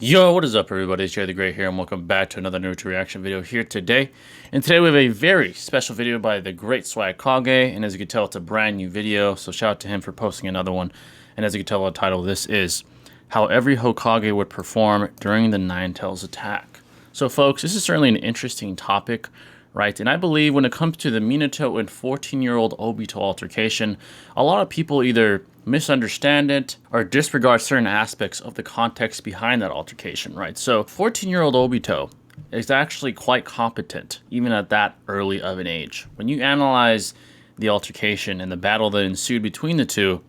Yo, what is up everybody, it's Jay the Great here and welcome back to another Naruto reaction video here today. And today we have a very special video by the great Swagkage, and as you can tell it's a brand new video, so shout out to him for posting another one. And as you can tell by the title, this is how every Hokage would perform during the Nine Tails attack. So folks, this is certainly an interesting topic, right? And I believe when it comes to the Minato and 14-year-old Obito altercation, a lot of people either misunderstand it or disregard certain aspects of the context behind that altercation, right? So 14-year-old Obito is actually quite competent, even at that early of an age. When you analyze the altercation and the battle that ensued between the two,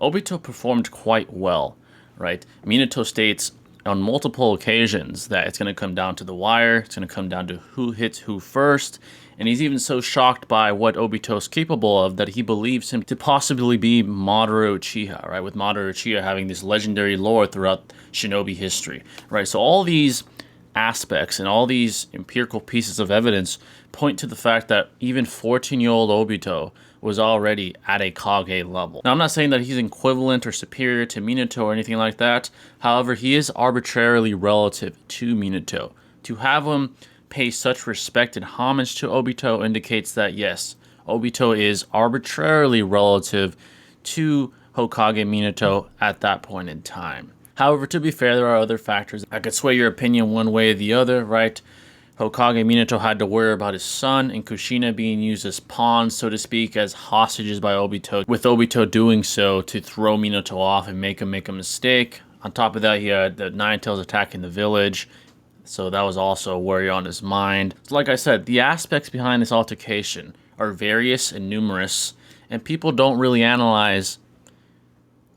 Obito performed quite well, right? Minato states on multiple occasions that it's going to come down to the wire, it's going to come down to who hits who first, and he's even so shocked by what Obito's capable of that he believes him to possibly be Madara Uchiha, right? With Madara Uchiha having this legendary lore throughout shinobi history, right? So all these aspects and all these empirical pieces of evidence point to the fact that even 14-year-old Obito was already at a Kage level. Now, I'm not saying that he's equivalent or superior to Minato or anything like that. However, he is arbitrarily relative to Minato. To have him pay such respect and homage to Obito indicates that, yes, Obito is arbitrarily relative to Hokage Minato at that point in time. However, to be fair, there are other factors that could sway your opinion one way or the other, right? Hokage Minato had to worry about his son and Kushina being used as pawns, so to speak, as hostages by Obito, with Obito doing so to throw Minato off and make him make a mistake. On top of that, he had the Nine Tails attacking the village, so that was also a worry on his mind. So like I said, the aspects behind this altercation are various and numerous, and people don't really analyze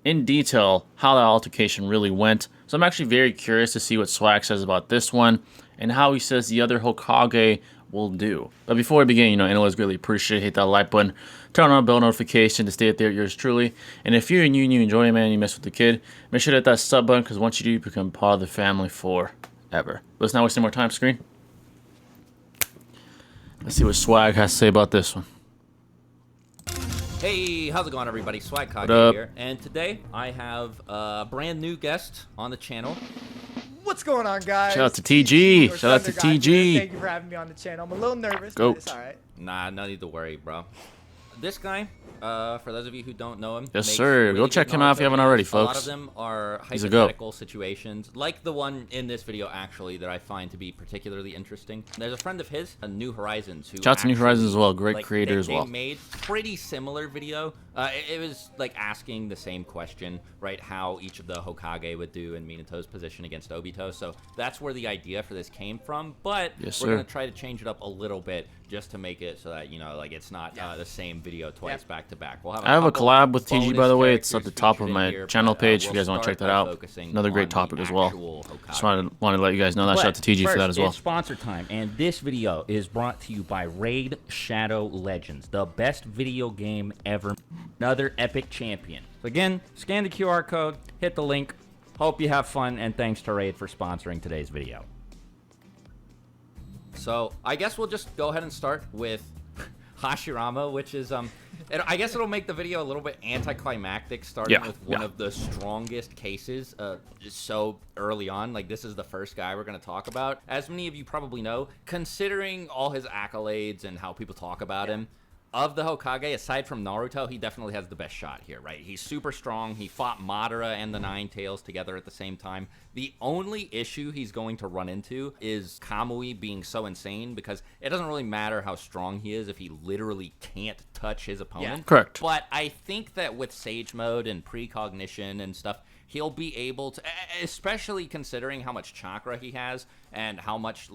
in detail how that altercation really went. So I'm actually very curious to see what Swag says about this one and how he says the other Hokage will do. But before we begin, anyways, greatly appreciate it. Hit that like button, turn on bell notification to stay up there with yours truly. And if you're new and you enjoy it, man, you mess with the kid, make sure to hit that sub button, because once you do, you become part of the family forever. Let's not waste any more time, screen. Let's see what Swag has to say about this one. Hey, how's it going, everybody? Swagkage here, and today I have a brand new guest on the channel. What's going on, guys? Shout out to TG. Shout out to TG. Thank you for having me on the channel. I'm a little nervous, Goat. but it's all right. Nah, no need to worry, bro. This guy, for those of you who don't know him, Yes, sir. really Go check good him out if you haven't already, A lot folks. of them are He's a goat. hypothetical situations, like the one in this video, actually, that I find to be particularly interesting. There's a friend of his, New Horizons, who Shout out to New Horizons as well. Great creator as well. They made pretty similar video. It was like asking the same question, right? How each of the Hokage would do in Minato's position against Obito. So that's where the idea for this came from. But Yes, we're sir. gonna try to change it up a little bit just to make it so that like it's not the same video twice back to back. We'll have I have a couple collab with TG, bonus by the way. It's at characters the top of featured in my here, channel but, page if you we'll guys want to check start that by out. focusing Another great on the topic as well. actual Hokage. Just wanted to let you guys know that. Shout out to TG for that as well. It's sponsor time, and this video is brought to you by Raid Shadow Legends, the best video game ever. Another epic champion. So again, scan the QR code, hit the link. Hope you have fun, and thanks to Raid for sponsoring today's video. So I guess we'll just go ahead and start with Hashirama, which is I guess it'll make the video a little bit anticlimactic, starting with one of the strongest cases so early on. Like, this is the first guy we're going to talk about. As many of you probably know, considering all his accolades and how people talk about him, of the Hokage, aside from Naruto, he definitely has the best shot here, right? He's super strong. He fought Madara and the Nine Tails together at the same time. The only issue he's going to run into is Kamui being so insane, because it doesn't really matter how strong he is if he literally can't touch his opponent. Yeah. Correct. But I think that with Sage Mode and precognition and stuff, he'll be able to, especially considering how much chakra he has and how much,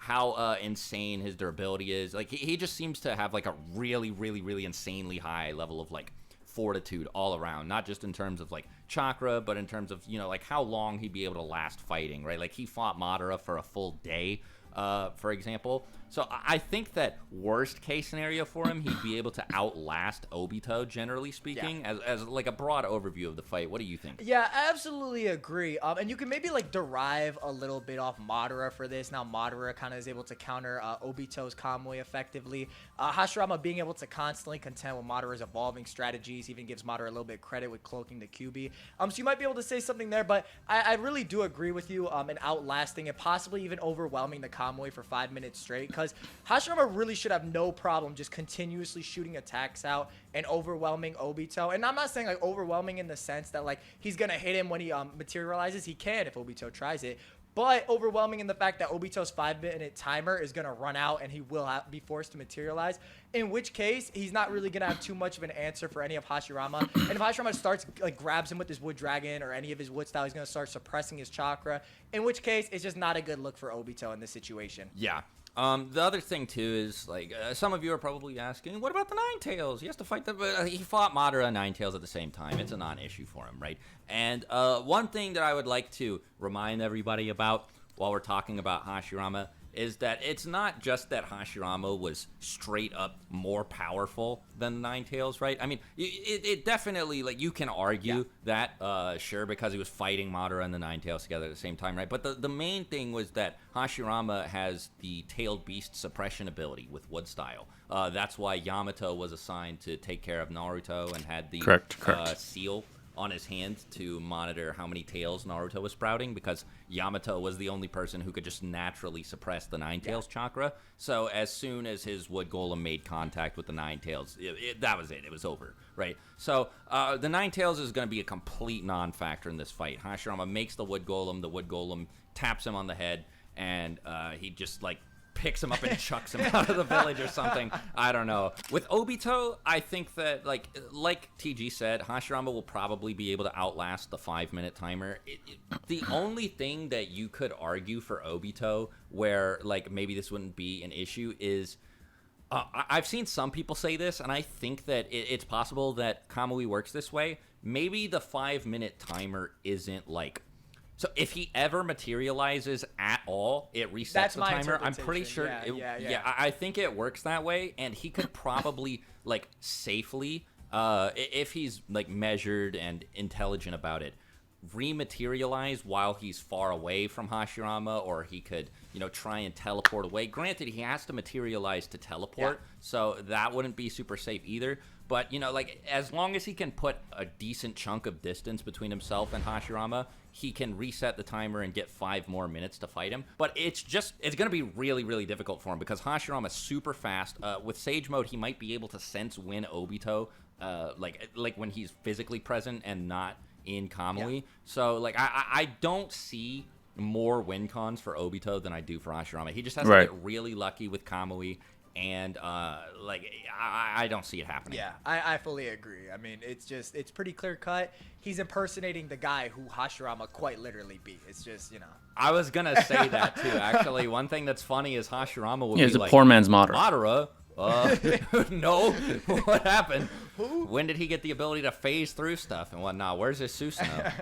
how insane his durability is. Like, he just seems to have like a really insanely high level of like fortitude all around, not just in terms of like chakra, but in terms of like how long he'd be able to last fighting, right? Like, he fought Madara for a full day, for example. So I think that worst case scenario for him, he'd be able to outlast Obito, generally speaking, as like a broad overview of the fight. What do you think? Yeah, I absolutely agree. And you can maybe like derive a little bit off Madara for this. Now Madara kind of is able to counter Obito's Kamui effectively. Hashirama being able to constantly contend with Madara's evolving strategies even gives Madara a little bit of credit with cloaking the QB. So you might be able to say something there, but I really do agree with you in outlasting and possibly even overwhelming the Kamui for 5 minutes straight, because Hashirama really should have no problem just continuously shooting attacks out and overwhelming Obito. And I'm not saying like overwhelming in the sense that like he's gonna hit him when he materializes. He can if Obito tries it, but overwhelming in the fact that Obito's 5-minute timer is going to run out and he will be forced to materialize, in which case he's not really going to have too much of an answer for any of Hashirama. And if Hashirama starts, like, grabs him with his Wood Dragon or any of his Wood style, he's going to start suppressing his chakra, in which case it's just not a good look for Obito in this situation. Yeah. The other thing, too, is, like, some of you are probably asking, what about the Nine Tails? He has to fight he fought Madara and Nine Tails at the same time. It's a non-issue for him, right? And one thing that I would like to remind everybody about while we're talking about Hashirama is that it's not just that Hashirama was straight up more powerful than the Nine Tails, right? I mean, it definitely, like, you can argue that, sure, because he was fighting Madara and the Nine Tails together at the same time, right? But the main thing was that Hashirama has the Tailed Beast suppression ability with Wood Style. That's why Yamato was assigned to take care of Naruto and had the correct. seal on his hand to monitor how many tails Naruto was sprouting, because Yamato was the only person who could just naturally suppress the Nine Tails chakra. So as soon as his Wood Golem made contact with the Nine Tails, that was it. It was over, right? So the Nine Tails is going to be a complete non-factor in this fight. Hashirama makes the Wood Golem taps him on the head, and he just, like, picks him up and chucks him out of the village or something. I don't know. With Obito, I think that, like TG said, Hashirama will probably be able to outlast the 5-minute timer. The only thing that you could argue for Obito where, like, maybe this wouldn't be an issue is I've seen some people say this, and I think that it's possible that Kamui works this way. Maybe the 5-minute timer isn't, like, so if he ever materializes at all, it resets the timer. I'm pretty sure. I think it works that way, and he could probably, like, safely, if he's, like, measured and intelligent about it, rematerialize while he's far away from Hashirama, or he could, you know, try and teleport away. Granted, he has to materialize to teleport, so that wouldn't be super safe either. But, you know, like, as long as he can put a decent chunk of distance between himself and Hashirama, he can reset the timer and get 5 more minutes to fight him. But it's going to be really, really difficult for him because Hashirama is super fast. With Sage Mode, he might be able to sense when Obito, like when he's physically present and not in Kamui. Yeah. So, like, I don't see more win cons for Obito than I do for Hashirama. He just has to get really lucky with Kamui. And, like, I don't see it happening. Yeah, I fully agree. I mean, it's pretty clear cut. He's impersonating the guy who Hashirama quite literally beat. It's just, you know. I was going to say that, too, actually. One thing that's funny is Hashirama would be he's like, a poor man's Madara. No, what happened? Who? When did he get the ability to phase through stuff and whatnot? Where's his Susanoo?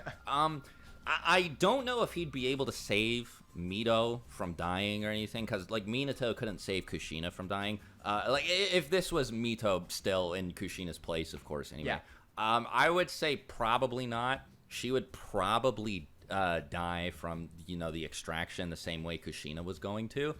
I don't know if he'd be able to save Mito from dying or anything, because, like, Minato couldn't save Kushina from dying. Like, if this was Mito still in Kushina's place, of course, anyway. Yeah. I would say probably not. She would probably die from, you know, the extraction the same way Kushina was going to.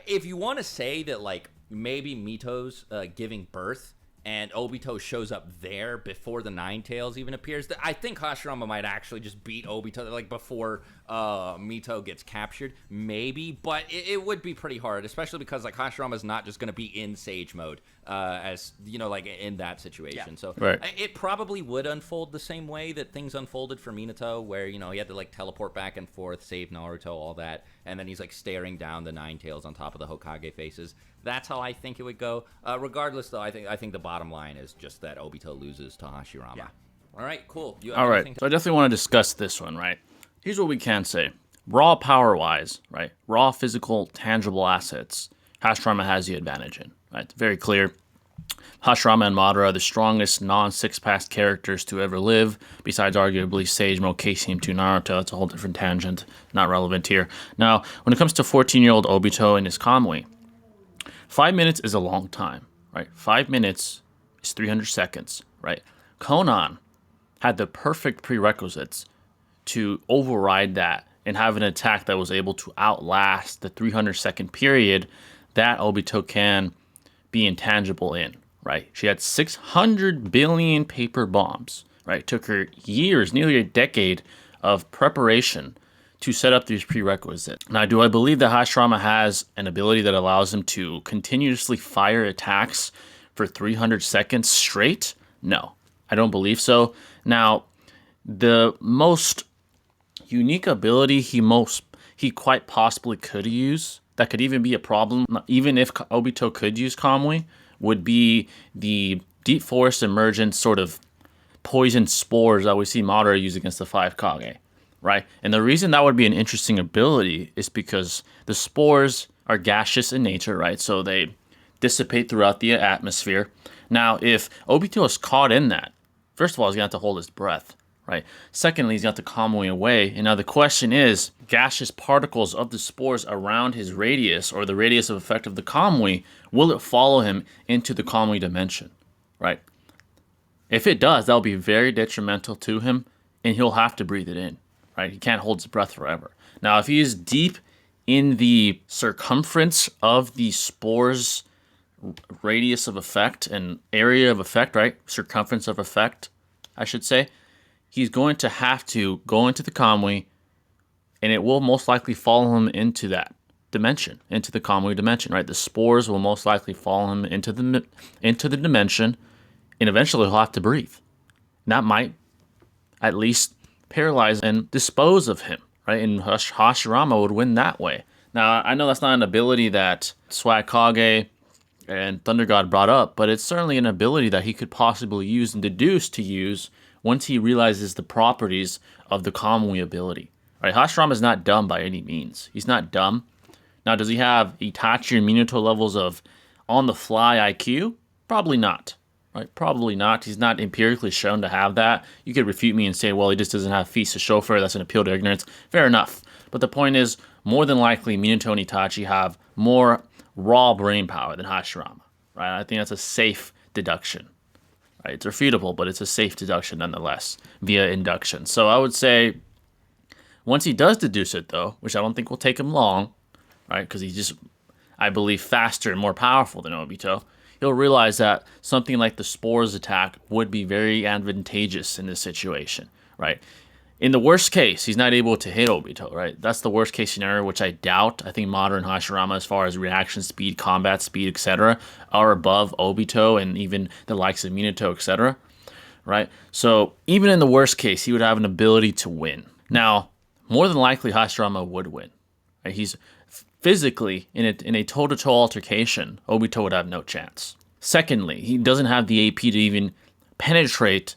If you want to say that, like, maybe Mito's giving birth and Obito shows up there before the Nine Tails even appears, I think Hashirama might actually just beat Obito, like, before Mito gets captured. Maybe, but it would be pretty hard, especially because, like, Hashirama's not just going to be in Sage Mode, as, you know, like, in that situation. Yeah. So it probably would unfold the same way that things unfolded for Minato, where, you know, he had to, like, teleport back and forth, save Naruto, all that, and then he's, like, staring down the Nine Tails on top of the Hokage faces. That's how I think it would go. Regardless, though, I think the bottom line is just that Obito loses to Hashirama. Yeah. All right, cool. All right, so I definitely want to discuss this one, right? Here's what we can say. Raw power-wise, right? Raw physical, tangible assets, Hashirama has the advantage in, right? Very clear. Hashirama and Madara are the strongest non-six-pass characters to ever live, besides arguably Sage Mode Casey to Naruto. That's a whole different tangent, not relevant here. Now, when it comes to 14-year-old Obito and his Kamui, 5 minutes is a long time, right? 5 minutes is 300 seconds, right? Conan had the perfect prerequisites to override that and have an attack that was able to outlast the 300-second period that Obito can be intangible in. Right, she had 600 billion paper bombs. Right, it took her years, nearly a decade of preparation to set up these prerequisites. Now, do I believe that Hashirama has an ability that allows him to continuously fire attacks for 300 seconds straight? No, I don't believe so. Now, the most unique ability he quite possibly could use, that could even be a problem, even if Obito could use Kamui, would be the deep forest emergent sort of poison spores that we see Madara use against the 5 Kage, right? And the reason that would be an interesting ability is because the spores are gaseous in nature, right? So they dissipate throughout the atmosphere. Now, if Obito is caught in that, first of all, he's going to have to hold his breath, right? Secondly, he's got to Kamui away. And now the question is, gaseous particles of the spores around his radius, or the radius of effect of the Kamui, will it follow him into the Kamui dimension, right? If it does, that'll be very detrimental to him, and he'll have to breathe it in, right? He can't hold his breath forever. Now, if he is deep in the circumference of the spores' radius of effect and area of effect, right? Circumference of effect, I should say. He's going to have to go into the Kamui, and it will most likely follow him into that dimension, into the Kamui dimension, right? The spores will most likely follow him into the dimension, and eventually he'll have to breathe. And that might at least paralyze and dispose of him, right? And Hashirama would win that way. Now, I know that's not an ability that Swagkage and Thunder God brought up, but it's certainly an ability that he could possibly use and deduce to use once he realizes the properties of the Kamui ability. Right? Hashirama is not dumb by any means. He's not dumb. Now, does he have Itachi and Minato levels of on-the-fly IQ? Probably not. Right? Probably not. He's not empirically shown to have that. You could refute me and say, well, he just doesn't have feast of chauffeur. That's an appeal to ignorance. Fair enough. But the point is, more than likely, Minato and Itachi have more raw brain power than Hashirama. Right? I think that's a safe deduction. Right? It's refutable, but it's a safe deduction nonetheless, via induction. So I would say, once he does deduce it, though, which I don't think will take him long, right? Because he's just, I believe, faster and more powerful than Obito, he'll realize that something like the Spores attack would be very advantageous in this situation, right? In the worst case, he's not able to hit Obito, right? That's the worst case scenario, which I doubt. I think Madara and Hashirama, as far as reaction speed, combat speed, etc., are above Obito and even the likes of Minato, etc., right? So even in the worst case, he would have an ability to win. Now, more than likely, Hashirama would win. Right? He's physically, in a toe-to-toe altercation, Obito would have no chance. Secondly, he doesn't have the AP to even penetrate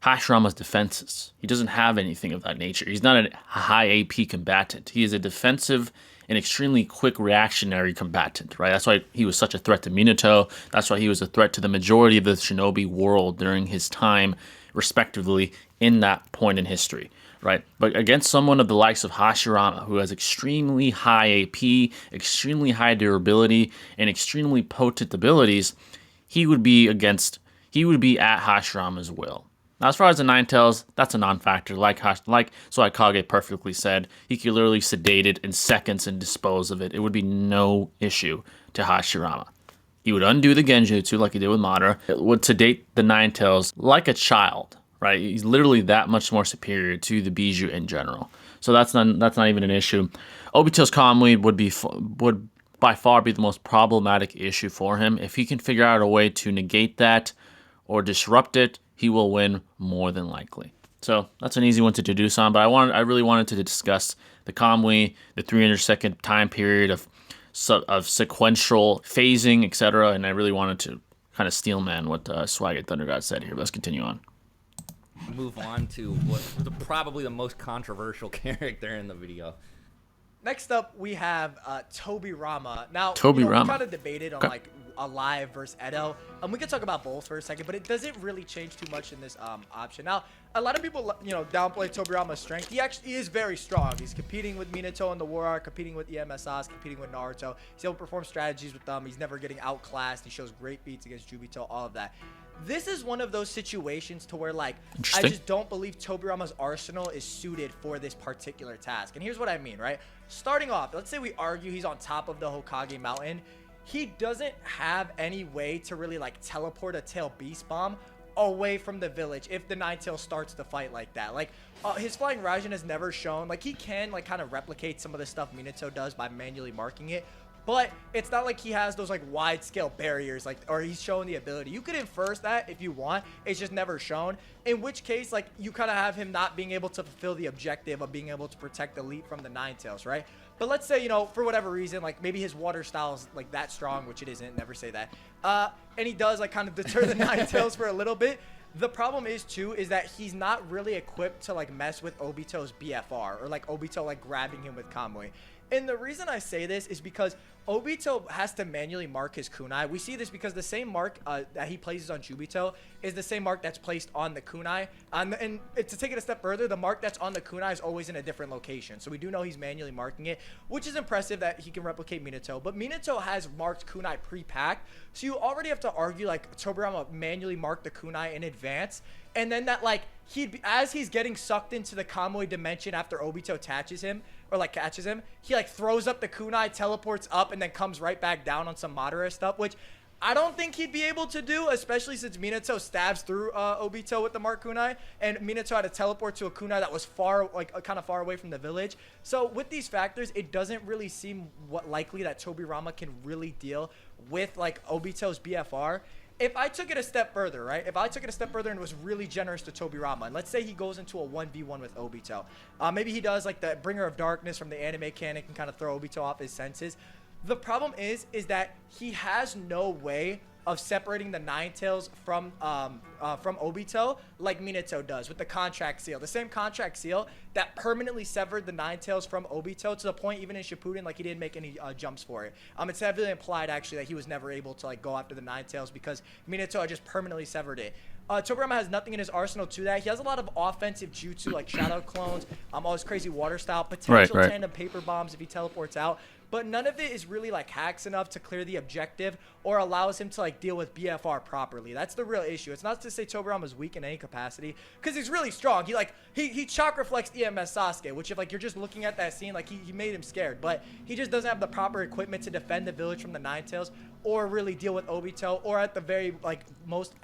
Hashirama's defenses. He doesn't have anything of that nature. He's not a high AP combatant. He is a defensive and extremely quick reactionary combatant, right? That's why he was such a threat to Minato. That's why he was a threat to the majority of the shinobi world during his time, respectively, in that point in history, right? But against someone of the likes of Hashirama, who has extremely high AP, extremely high durability, and extremely potent abilities, he would be at Hashirama's will. Now, as far as the Ninetales, that's a non-factor. Like Swagkage perfectly said, he could literally sedate it in seconds and dispose of it. It would be no issue to Hashirama. He would undo the Genjutsu like he did with Madara. It would sedate the Ninetales like a child, right? He's literally that much more superior to the Bijou in general. So that's not even an issue. Obito's Kamui would by far be the most problematic issue for him. If he can figure out a way to negate that or disrupt it, he will win more than likely. So that's an easy one to deduce on, but I really wanted to discuss the Kamui, the 300-second time period of sequential phasing, etc., and I really wanted to kind of steelman what Swag and Thunder God said here. Let's continue on. Move on to probably the most controversial character in the video. Next up, we have Tobirama. Now, Tobirama. We kind of debated on alive versus Edo. We could talk about both for a second, but it doesn't really change too much in this option. Now, a lot of people, downplay Tobirama's strength. He actually is very strong. He's competing with Minato in the War Arc, competing with EMSAs, competing with Naruto. He's able to perform strategies with them. He's never getting outclassed. He shows great beats against Obito, all of that. This is one of those situations to where, like, I just don't believe Tobirama's arsenal is suited for this particular task. And here's what I mean, right? Starting off, let's say we argue he's on top of the Hokage mountain. He doesn't have any way to really, like, teleport a tail beast bomb away from the village if the Nine-Tail starts to fight like that. Like, his flying Raijin has never shown, like, he can, like, kind of replicate some of the stuff Minato does by manually marking it. But it's not like he has those, like, wide-scale barriers, like, or he's showing the ability. You could infer that if you want. It's just never shown. In which case, like, you kind of have him not being able to fulfill the objective of being able to protect the elite from the Nine-Tails, right? But let's say, for whatever reason, like, maybe his water style is, like, that strong, which it isn't. Never say that. And he does, like, kind of deter the Nine-Tails for a little bit. The problem is, too, is that he's not really equipped to, like, mess with Obito's BFR or, like, Obito, like, grabbing him with Kamui. And the reason I say this is because Obito has to manually mark his kunai. We see this because the same mark that he places on Jubito is the same mark that's placed on the kunai. And to take it a step further, the mark that's on the kunai is always in a different location. So we do know he's manually marking it, which is impressive that he can replicate Minato. But Minato has marked kunai pre-packed. So you already have to argue, like, Tobirama manually marked the kunai in advance. And then that, like, as he's getting sucked into the Kamui dimension after Obito attaches him, or, like, catches him, he, like, throws up the kunai, teleports up, and then comes right back down on some Madara stuff, which I don't think he'd be able to do, especially since Minato stabs through Obito with the mark kunai, and Minato had to teleport to a kunai that was far, like, kind of far away from the village. So with these factors, it doesn't really seem likely that Tobirama can really deal with, like, Obito's BFR. If I took it a step further, right? If I took it a step further and was really generous to Tobirama, and let's say he goes into a 1v1 with Obito. Maybe he does, like, the Bringer of Darkness from the anime canon and kind of throw Obito off his senses. The problem is that he has no way of separating the Nine-Tails from Obito like Minato does with the contract seal. The same contract seal that permanently severed the Nine-Tails from Obito to the point even in Shippuden, like, he didn't make any jumps for it. It's heavily implied, actually, that he was never able to, like, go after the Nine-Tails because Minato had just permanently severed it. Tobirama has nothing in his arsenal to that. He has a lot of offensive jutsu, like shadow clones, all his crazy water style, potential tandem paper bombs if he teleports out. But none of it is really, like, hacks enough to clear the objective or allows him to, like, deal with BFR properly. That's the real issue. It's not to say Tobirama's weak in any capacity, because he's really strong. He chakra flexed EMS Sasuke, which if, like, you're just looking at that scene, like, he made him scared. But he just doesn't have the proper equipment to defend the village from the Nine-Tails or really deal with Obito, or at the very, like, most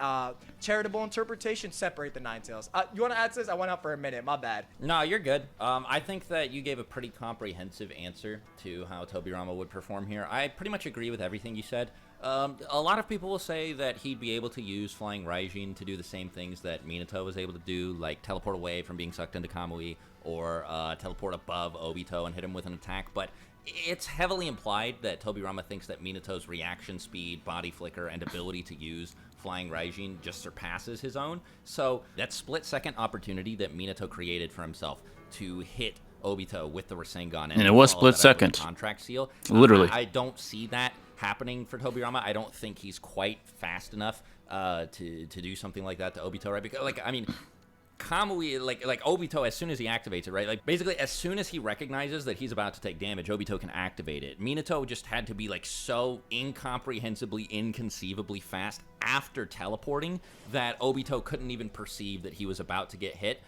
charitable interpretation, separate the Nine-Tails. You want to add to this? I went out for a minute. My bad. No, you're good. I think that you gave a pretty comprehensive answer to how Tobirama would perform here. I pretty much agree with everything you said. A lot of people will say that he'd be able to use Flying Raijin to do the same things that Minato was able to do, like teleport away from being sucked into Kamui, or teleport above Obito and hit him with an attack, but it's heavily implied that Tobirama thinks that Minato's reaction speed, body flicker, and ability to use Flying Raijin just surpasses his own. So that split-second opportunity that Minato created for himself to hit Obito with the Rasengan, and it was split second. Contract seal. Literally. I don't see that happening for Tobirama. I don't think he's quite fast enough to do something like that to Obito, right? Because, like, I mean, Kamui, like Obito, as soon as he activates it, right? Like, basically, as soon as he recognizes that he's about to take damage, Obito can activate it. Minato just had to be, like, so incomprehensibly, inconceivably fast after teleporting that Obito couldn't even perceive that he was about to get hit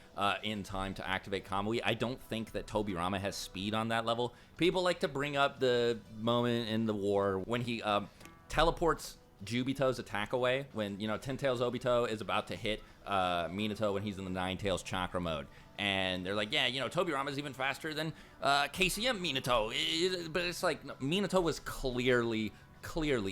in time to activate Kamui. I don't think that Tobirama has speed on that level. People like to bring up the moment in the war when he teleports Jubito's attack away, when, Ten Tails Obito is about to hit Minato when he's in the Nine Tails chakra mode. And they're like, yeah, Tobirama's even faster than KCM Minato. But it's like, Minato was clearly,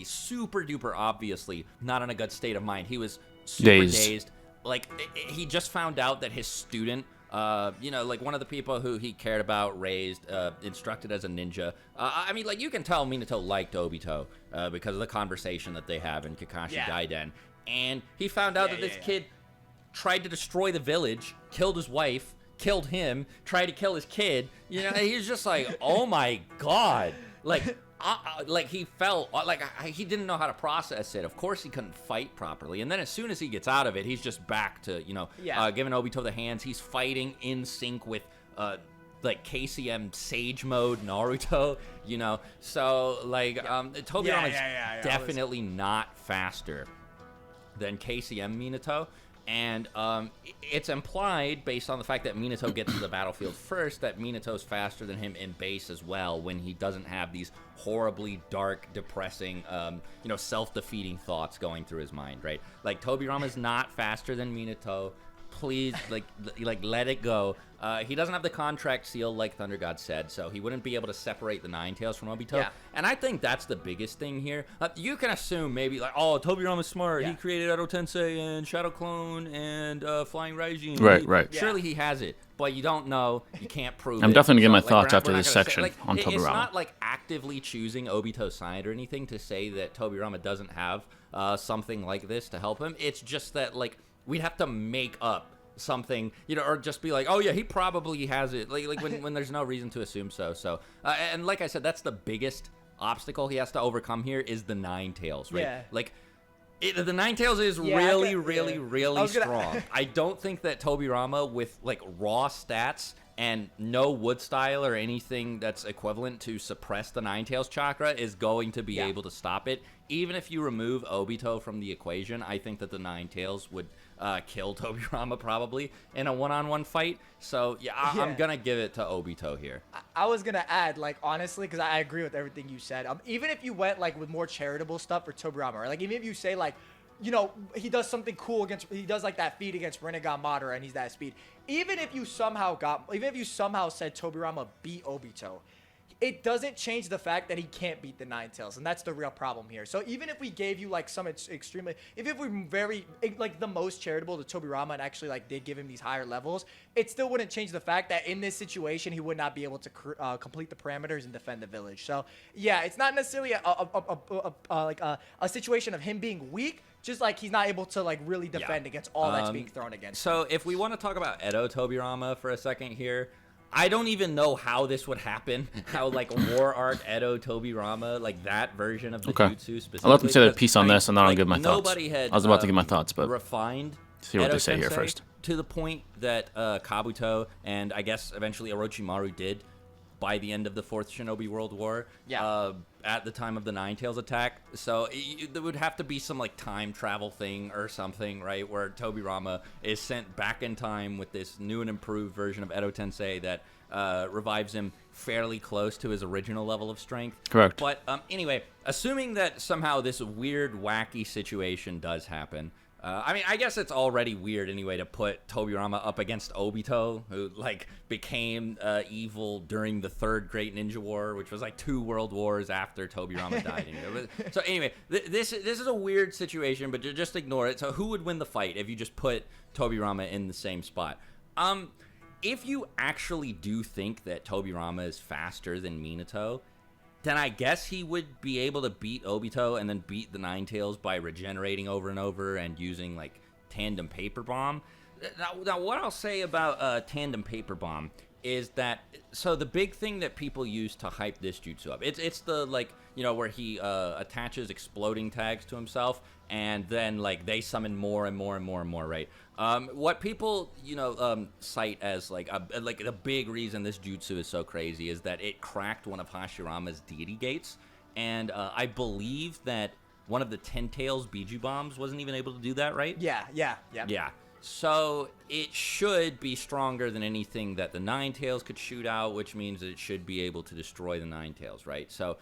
super duper obviously not in a good state of mind. He was super dazed. Like, he just found out that his student, like one of the people who he cared about, raised, instructed as a ninja. I mean, like, you can tell Minato liked Obito because of the conversation that they have in Kakashi Gaiden. And he found out that this kid tried to destroy the village, killed his wife, killed him, tried to kill his kid. He's just like, oh my god. Like, like he felt like he didn't know how to process it. Of course, he couldn't fight properly. And then as soon as he gets out of it, he's just back to giving Obito the hands. He's fighting in sync with like KCM Sage Mode Naruto. So like Tobirama's definitely not faster than KCM Minato. And it's implied, based on the fact that Minato gets to the battlefield first, that Minato's faster than him in base as well, when he doesn't have these horribly dark, depressing, self-defeating thoughts going through his mind, right? Like, Tobirama's not faster than Minato. Please, like let it go. He doesn't have the contract seal, like Thunder God said, so he wouldn't be able to separate the Nine Tails from Obito. Yeah. And I think that's the biggest thing here. You can assume maybe like, oh, Tobirama's smart. Yeah. He created Edo Tensei and Shadow Clone and Flying Raijin. Right. Surely he has it, but you don't know. You can't prove it. I'm definitely going to get my thoughts we're after not this gonna section on Tobirama. It's not like actively choosing Obito's side or anything to say that Tobirama doesn't have something like this to help him. It's just that, like, we'd have to make up something, or just be like, oh yeah, he probably has it, like when there's no reason to assume so. And like I said, that's the biggest obstacle he has to overcome here is the Nine Tails, right? Yeah. Like, the Nine Tails is really strong. I don't think that Tobirama, with like raw stats and no wood style or anything that's equivalent to suppress the Nine Tails chakra, is going to be able to stop it. Even if you remove Obito from the equation, I think that the Nine Tails would kill Tobirama probably in a one-on-one fight. So I'm gonna give it to Obito here. I was gonna add, like, honestly, because I agree with everything you said. Even if you went like with more charitable stuff for Tobirama, right? Like, even if you say like, he does something cool he does like that feat against Rinnegan Madara and he's that speed. Even if you somehow said Tobirama beat Obito, it doesn't change the fact that he can't beat the Nine Tails, and that's the real problem here. So even if we gave you like some extremely, if we very like the most charitable to Tobirama and actually like did give him these higher levels, it still wouldn't change the fact that in this situation he would not be able to complete the parameters and defend the village. So yeah, it's not necessarily a situation of him being weak. Just like he's not able to like really defend against all that's being thrown against him. So if we want to talk about Edo Tobirama for a second here, I don't even know how this would happen. How like War Arc Edo Tobirama, like that version of the jutsu specifically. I'll let them say their piece on this, and then I'll give my thoughts. I was about to give my thoughts, but refined. See what they say here first. To the point that Kabuto and I guess eventually Orochimaru did by the end of the Fourth Shinobi World War. At the time of the Nine Tails attack. So there would have to be some like time travel thing or something, right, where Tobirama is sent back in time with this new and improved version of Edo Tensei that revives him fairly close to his original level of strength. Correct. But anyway, assuming that somehow this weird, wacky situation does happen, I mean, I guess it's already weird anyway to put Tobirama up against Obito, who like became evil during the Third Great Ninja War, which was like 2 world wars after Tobirama died. So anyway, this is a weird situation, but just ignore it. So who would win the fight if you just put Tobirama in the same spot? If you actually do think that Tobirama is faster than Minato, then I guess he would be able to beat Obito and then beat the Nine Tails by regenerating over and over and using like Tandem Paper Bomb. Now what I'll say about Tandem Paper Bomb is that, so the big thing that people use to hype this jutsu up, it's the like, where he attaches exploding tags to himself and then like they summon more and more and more and more, right? What people cite as like the big reason this jutsu is so crazy is that it cracked one of Hashirama's deity gates, and I believe that one of the Ten Tails Biju bombs wasn't even able to do that, right? Yeah. So it should be stronger than anything that the Nine Tails could shoot out, which means that it should be able to destroy the Nine Tails, right? So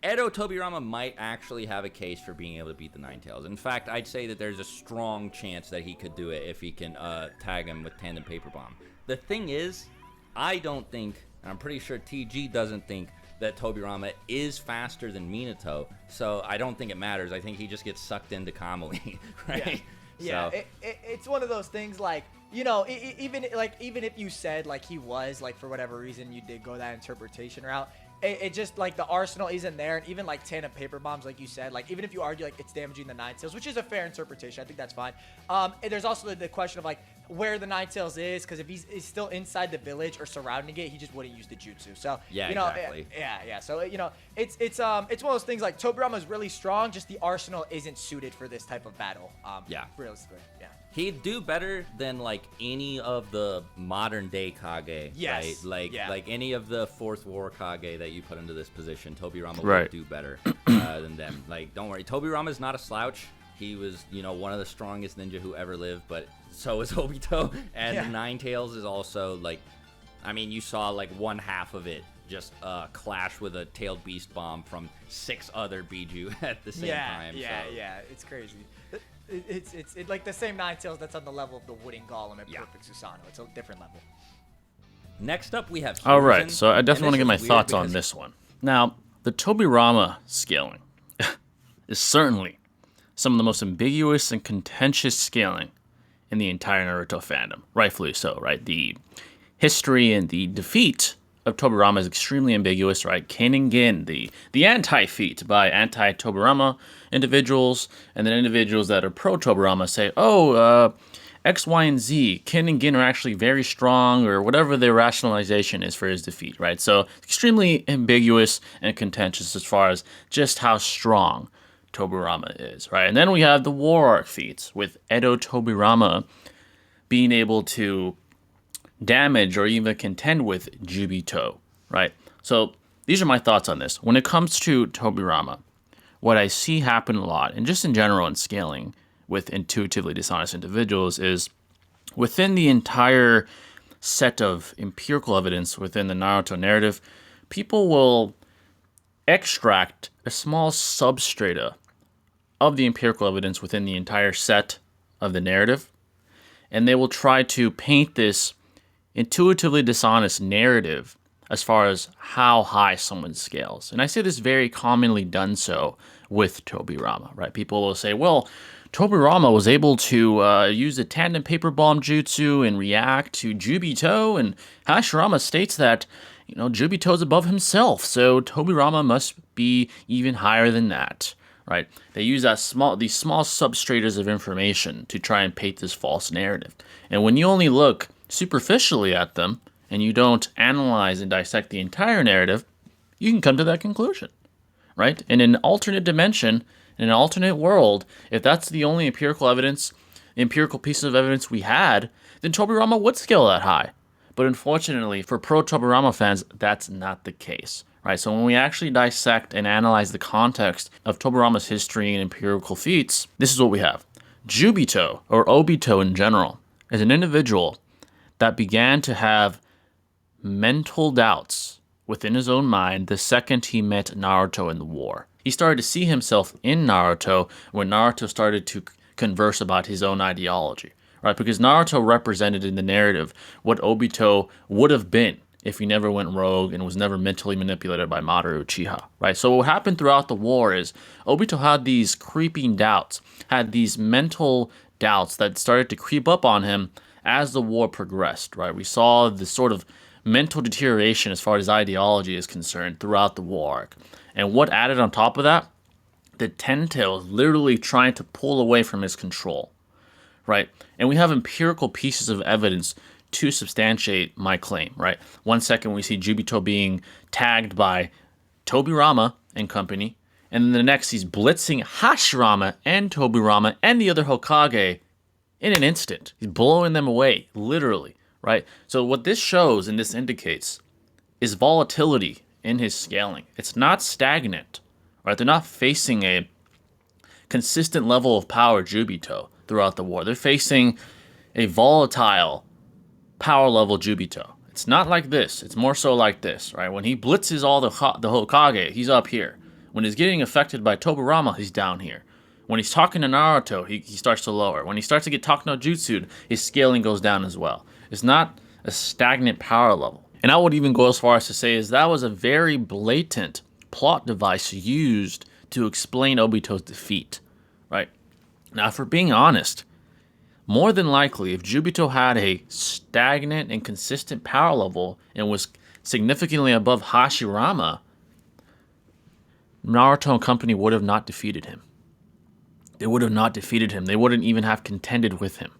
Edo Tobirama might actually have a case for being able to beat the Nine Tails. In fact, I'd say that there's a strong chance that he could do it if he can tag him with Tandem Paper Bomb. The thing is, I don't think, and I'm pretty sure TG doesn't think, that Tobirama is faster than Minato, so I don't think it matters. I think he just gets sucked into Kamui, right? Yeah, so it's one of those things like, even if you said like he was, like for whatever reason you did go that interpretation route, it just like the arsenal isn't there, and even like Tandem Paper Bombs, like you said, like even if you argue like it's damaging the Nine Tails, which is a fair interpretation, I think that's fine. And there's also the question of like, where the Ninetales is, because if he's still inside the village or surrounding it, he just wouldn't use the jutsu. So yeah, you know, exactly. yeah. So it's one of those things like Tobirama is really strong, just the arsenal isn't suited for this type of battle. Yeah, realistically, yeah. He'd do better than like any of the modern day Kage, yes. right? Like any of the fourth war Kage that you put into this position, Tobirama right. would do better than them. Like, don't worry, Tobirama's not a slouch. He was, one of the strongest ninja who ever lived, but so is Obito. And the Ninetales is also like, I mean, you saw like one half of it just clash with a tailed beast bomb from 6 other Biju at the same time. Yeah, it's crazy. It's like the same Ninetales that's on the level of the wooden golem and perfect Susanoo. It's a different level. Next up, we have Hiruzen. All right, so I definitely want to get my thoughts on this one. Now, the Tobirama scaling is certainly some of the most ambiguous and contentious scaling in the entire Naruto fandom. Rightfully so, right? The history and the defeat of Tobirama is extremely ambiguous, right? Kenningen, the anti-feat by anti-Tobirama individuals, and then individuals that are pro-Tobirama say, X, Y, and Z, Kenningen are actually very strong, or whatever their rationalization is for his defeat, right? So extremely ambiguous and contentious as far as just how strong Tobirama is, right? And then we have the war arc feats with Edo Tobirama being able to damage or even contend with Jubito, right? So these are my thoughts on this. When it comes to Tobirama, what I see happen a lot, and just in general in scaling with intuitively dishonest individuals, is within the entire set of empirical evidence within the Naruto narrative, people will extract a small substrata of the empirical evidence within the entire set of the narrative, and they will try to paint this intuitively dishonest narrative as far as how high someone scales. And I see this very commonly done so with Tobirama, right? People will say, well, Tobirama was able to use the tandem paper bomb jutsu and react to Jubito, and Hashirama states that, Jubito's above himself, so Tobirama must be even higher than that, right? They use these small substratas of information to try and paint this false narrative. And when you only look superficially at them, and you don't analyze and dissect the entire narrative, you can come to that conclusion, right? In an alternate dimension, in an alternate world, if that's the only empirical piece of evidence we had, then Tobirama would scale that high. But unfortunately, for pro-Tobirama fans, that's not the case, right? So when we actually dissect and analyze the context of Tobirama's history and empirical feats, this is what we have. Jubito, or Obito in general, is an individual that began to have mental doubts within his own mind the second he met Naruto in the war. He started to see himself in Naruto when Naruto started to converse about his own ideology, right? Because Naruto represented in the narrative what Obito would have been if he never went rogue and was never mentally manipulated by Madara Uchiha, right? So what happened throughout the war is Obito had these creeping doubts, had these mental doubts that started to creep up on him as the war progressed, right? We saw this sort of mental deterioration as far as ideology is concerned throughout the war arc. And what added on top of that? The Ten Tails literally trying to pull away from his control, right? And we have empirical pieces of evidence to substantiate my claim, right? One second we see Jubito being tagged by Tobirama and company, and then the next he's blitzing Hashirama and Tobirama and the other Hokage in an instant. He's blowing them away, literally, right? So what this shows and this indicates is volatility in his scaling. It's not stagnant, right? They're not facing a consistent level of power Jubito throughout the war. They're facing a volatile power level Jubito. It's not like this. It's more so like this, right? When he blitzes all the Hokage, he's up here. When he's getting affected by Tobirama, he's down here. When he's talking to Naruto, he starts to lower. When he starts to get talked no jutsu, his scaling goes down as well. It's not a stagnant power level. And I would even go as far as to say is that was a very blatant plot device used to explain Obito's defeat, right? Now, if we're being honest, more than likely, if Jubito had a stagnant and consistent power level and was significantly above Hashirama, Naruto and company would have not defeated him. They would have not defeated him. They wouldn't even have contended with him.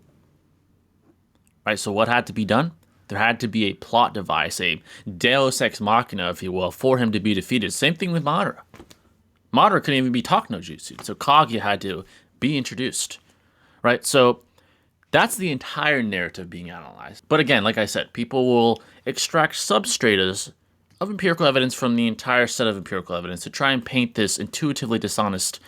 right? So what had to be done? There had to be a plot device, a deus ex machina, if you will, for him to be defeated. Same thing with Madara. Madara couldn't even be talk no jutsu, so Kage had to be introduced, right? So that's the entire narrative being analyzed. But again, like I said, people will extract substratas of empirical evidence from the entire set of empirical evidence to try and paint this intuitively dishonest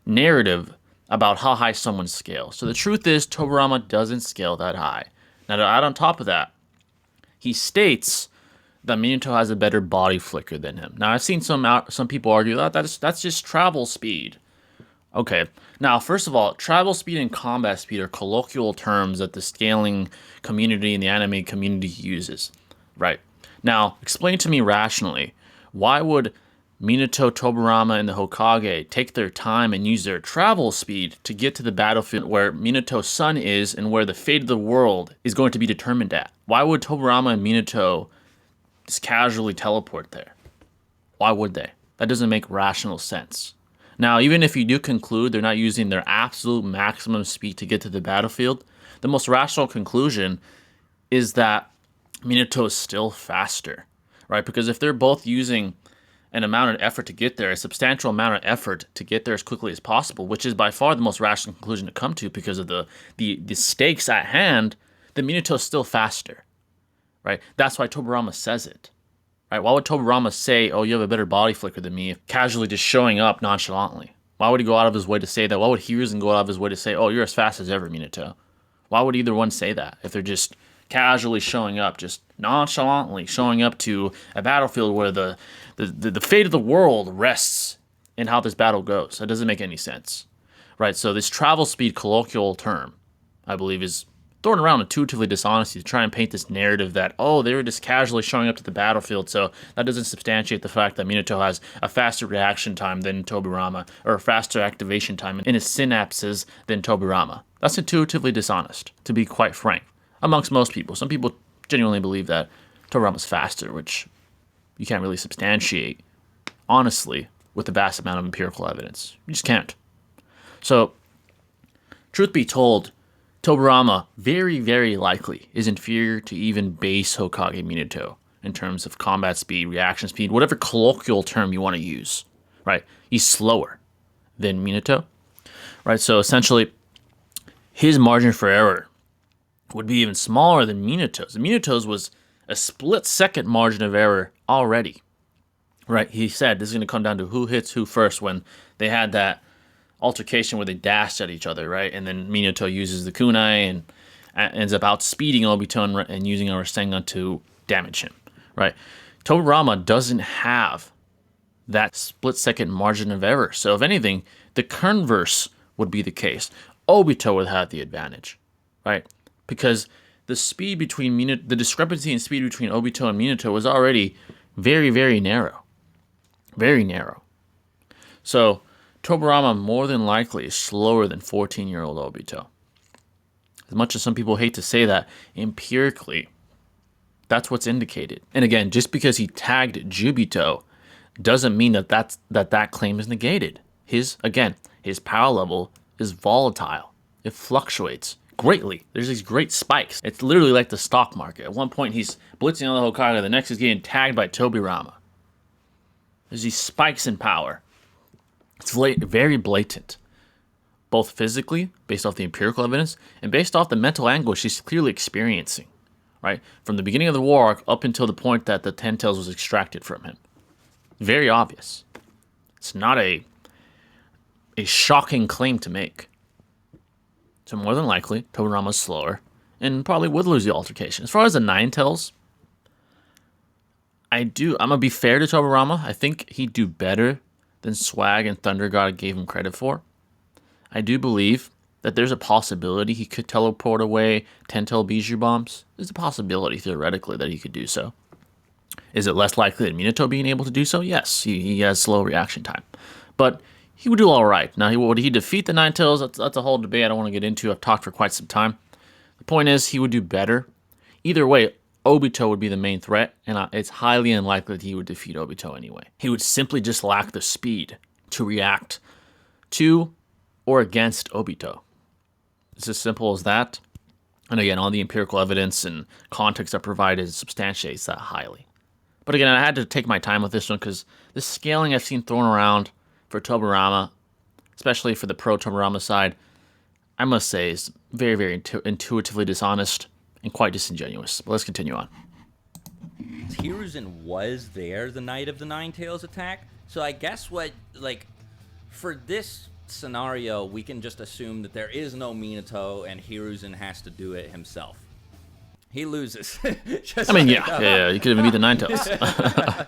narrative about how high someone scales. So the truth is, Tobirama doesn't scale that high. Now, to add on top of that, he states that Minato has a better body flicker than him. Now, I've seen some people argue that that's just travel speed. Okay, now, first of all, travel speed and combat speed are colloquial terms that the scaling community and the anime community uses, right? Now, explain to me rationally, why would Minato, Tobirama, and the Hokage take their time and use their travel speed to get to the battlefield where Minato's sun is and where the fate of the world is going to be determined at? Why would Tobirama and Minato just casually teleport there? Why would they? That doesn't make rational sense. Now, even if you do conclude they're not using their absolute maximum speed to get to the battlefield, the most rational conclusion is that Minato is still faster, right? Because if they're both using an amount of effort to get there, a substantial amount of effort to get there as quickly as possible, which is by far the most rational conclusion to come to because of the stakes at hand, then Minato is still faster, right? That's why Tobirama says it, right? Why would Tobirama say, oh, you have a better body flicker than me, casually just showing up nonchalantly? Why would he go out of his way to say that? Why would Hiruzen go out of his way to say, oh, you're as fast as ever, Minato? Why would either one say that if they're just casually showing up, just nonchalantly showing up to a battlefield where the fate of the world rests in how this battle goes? That doesn't make any sense, right? So this travel speed colloquial term, I believe, is thrown around intuitively dishonesty to try and paint this narrative that, oh, they were just casually showing up to the battlefield, so that doesn't substantiate the fact that Minato has a faster reaction time than Tobirama, or a faster activation time in his synapses than Tobirama. That's intuitively dishonest, to be quite frank, amongst most people. Some people genuinely believe that Tobirama's faster, which you can't really substantiate, honestly, with the vast amount of empirical evidence. You just can't. So, truth be told, Tobirama very, very likely is inferior to even base Hokage Minato in terms of combat speed, reaction speed, whatever colloquial term you want to use, right? He's slower than Minato, right? So essentially, his margin for error would be even smaller than Minato's. Minato's was a split-second margin of error already, right? He said this is going to come down to who hits who first when they had that altercation where they dashed at each other, right? And then Minato uses the kunai and ends up outspeeding Obito and using a Rasengan to damage him, right? Tobirama doesn't have that split-second margin of error. So if anything, the converse would be the case. Obito would have the advantage, right? Because the speed between the discrepancy in speed between Obito and Minato was already very, very narrow. Very narrow. So Tobirama more than likely is slower than 14-year-old Obito. As much as some people hate to say that, empirically, that's what's indicated. And again, just because he tagged Jubito doesn't mean that claim is negated. His power level is volatile. It fluctuates greatly. There's these great spikes. It's literally like the stock market. At one point, he's blitzing on the Hokage. The next, he's getting tagged by Tobirama. There's these spikes in power. It's very blatant, both physically, based off the empirical evidence, and based off the mental anguish he's clearly experiencing, right? From the beginning of the war arc up until the point that the Ten Tails was extracted from him. Very obvious. It's not a shocking claim to make. So more than likely, Tobirama's slower, and probably would lose the altercation. As far as the Nine Tails, I'm going to be fair to Tobirama. I think he'd do better than Swag and Thunder God gave him credit for. I do believe that there's a possibility he could teleport away 10-tail Bijou bombs. There's a possibility, theoretically, that he could do so. Is it less likely than Minato being able to do so? Yes, he has slow reaction time. But he would do all right. Now, would he defeat the Nine Tails? That's a whole debate I don't want to get into. I've talked for quite some time. The point is, he would do better. Either way, Obito would be the main threat, and it's highly unlikely that he would defeat Obito anyway. He would simply just lack the speed to react to or against Obito. It's as simple as that. And again, all the empirical evidence and context I provided substantiates that highly. But again, I had to take my time with this one because the scaling I've seen thrown around for Tobirama, especially for the pro Tobirama side, I must say is very, very intuitively dishonest and quite disingenuous. But let's continue on. Hiruzen was there the night of the Nine Tails attack, so I guess for this scenario, we can just assume that there is no Minato and Hiruzen has to do it himself. He loses. Yeah, you could even beat the Nine Tails.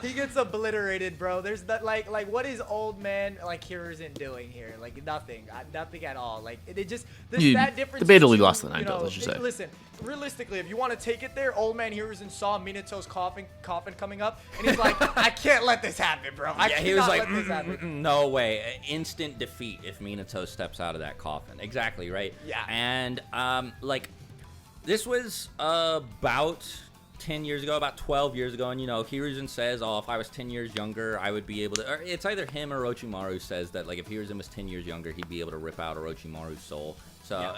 He gets obliterated, bro. There's that, like, what is old man like Hiruzen doing here? Like, nothing at all. Like, it just that difference. Debatably lost the Nine Tails, let's just say. Listen, realistically, if you want to take it there, old man Hiruzen saw Minato's coffin coming up, and he's like, I can't let this happen, bro. He was like, no way, instant defeat if Minato steps out of that coffin. Exactly right. Yeah. And this was about 10 years ago, about 12 years ago, and Hiruzen says, oh, if I was 10 years younger, I would be able to, or it's either him or Orochimaru says that, like, if Hiruzen was 10 years younger, he'd be able to rip out Orochimaru's soul. So,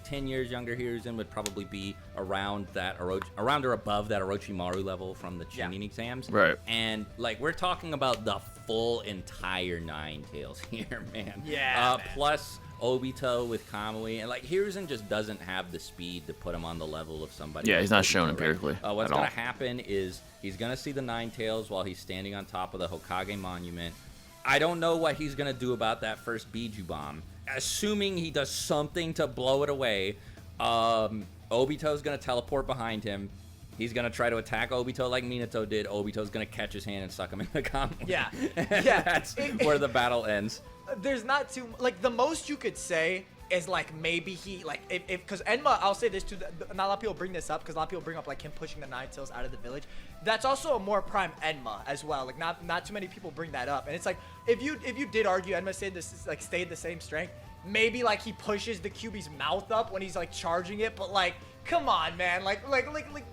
10 years younger Hiruzen would probably be around or above that Orochimaru level from the Chunin exams. Right. And, we're talking about the full entire Nine Tails here, man. Yeah, plus Obito with Kamui, and Hiruzen just doesn't have the speed to put him on the level of somebody. Yeah, he's not Obito, shown empirically. What's going to happen is he's going to see the Nine Tails while he's standing on top of the Hokage monument. I don't know what he's going to do about that first Biju bomb. Assuming he does something to blow it away, Obito's going to teleport behind him. He's going to try to attack Obito like Minato did. Obito's going to catch his hand and suck him in the Kamui. Yeah. That's where the battle ends. There's not too the most you could say is maybe he if because Enma, I'll say this too, not a lot of people bring this up because a lot of people bring up him pushing the Nine Tails out of the village. That's also a more prime Enma as well. Not too many people bring that up, and it's if you did argue Enma said this is stayed the same strength, maybe he pushes the QB's mouth up when he's charging it, but come on, man.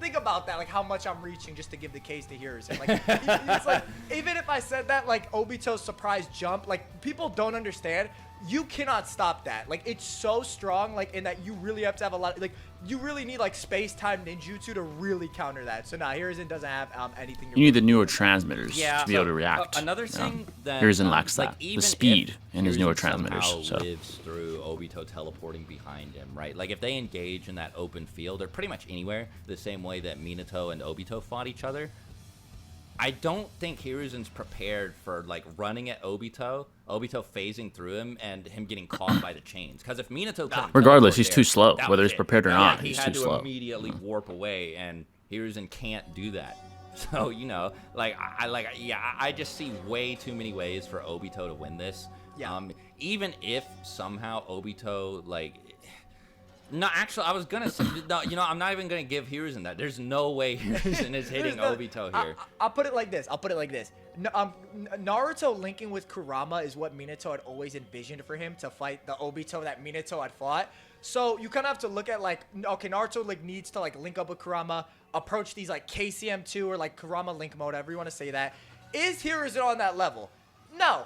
Think about that. How much I'm reaching just to give the case to Hiruzen. It's even if I said that, Obito's surprise jump, people don't understand. You cannot stop that. It's so strong, in that you really have to have a lot. You really need space-time ninjutsu to really counter that. So Hiruzen doesn't have anything. You need the neurotransmitters to be able to react. Another thing that Hiruzen lacks that, the speed in his neurotransmitters. So lives through Obito teleporting behind him, right? If they engage in that open field or pretty much anywhere, the same way that Minato and Obito fought each other, I don't think Hiruzen's prepared for running at Obito phasing through him and him getting caught by the chains. Because if Minato couldn't regardless, he's there, too slow. Whether he's prepared or not, he he's had too to slow. Immediately warp away, and Hiruzen can't do that. So I just see way too many ways for Obito to win this. Yeah. Even if somehow Obito No, actually, I was gonna say, no, I'm not even gonna give Hiruzen that. There's no way Hiruzen is hitting Obito here. I'll put it like this. Naruto linking with Kurama is what Minato had always envisioned for him to fight the Obito that Minato had fought. So you kind of have to look at okay, Naruto needs to link up with Kurama, approach these KCM2 or Kurama link mode, however you want to say that. Is Hiruzen on that level? No,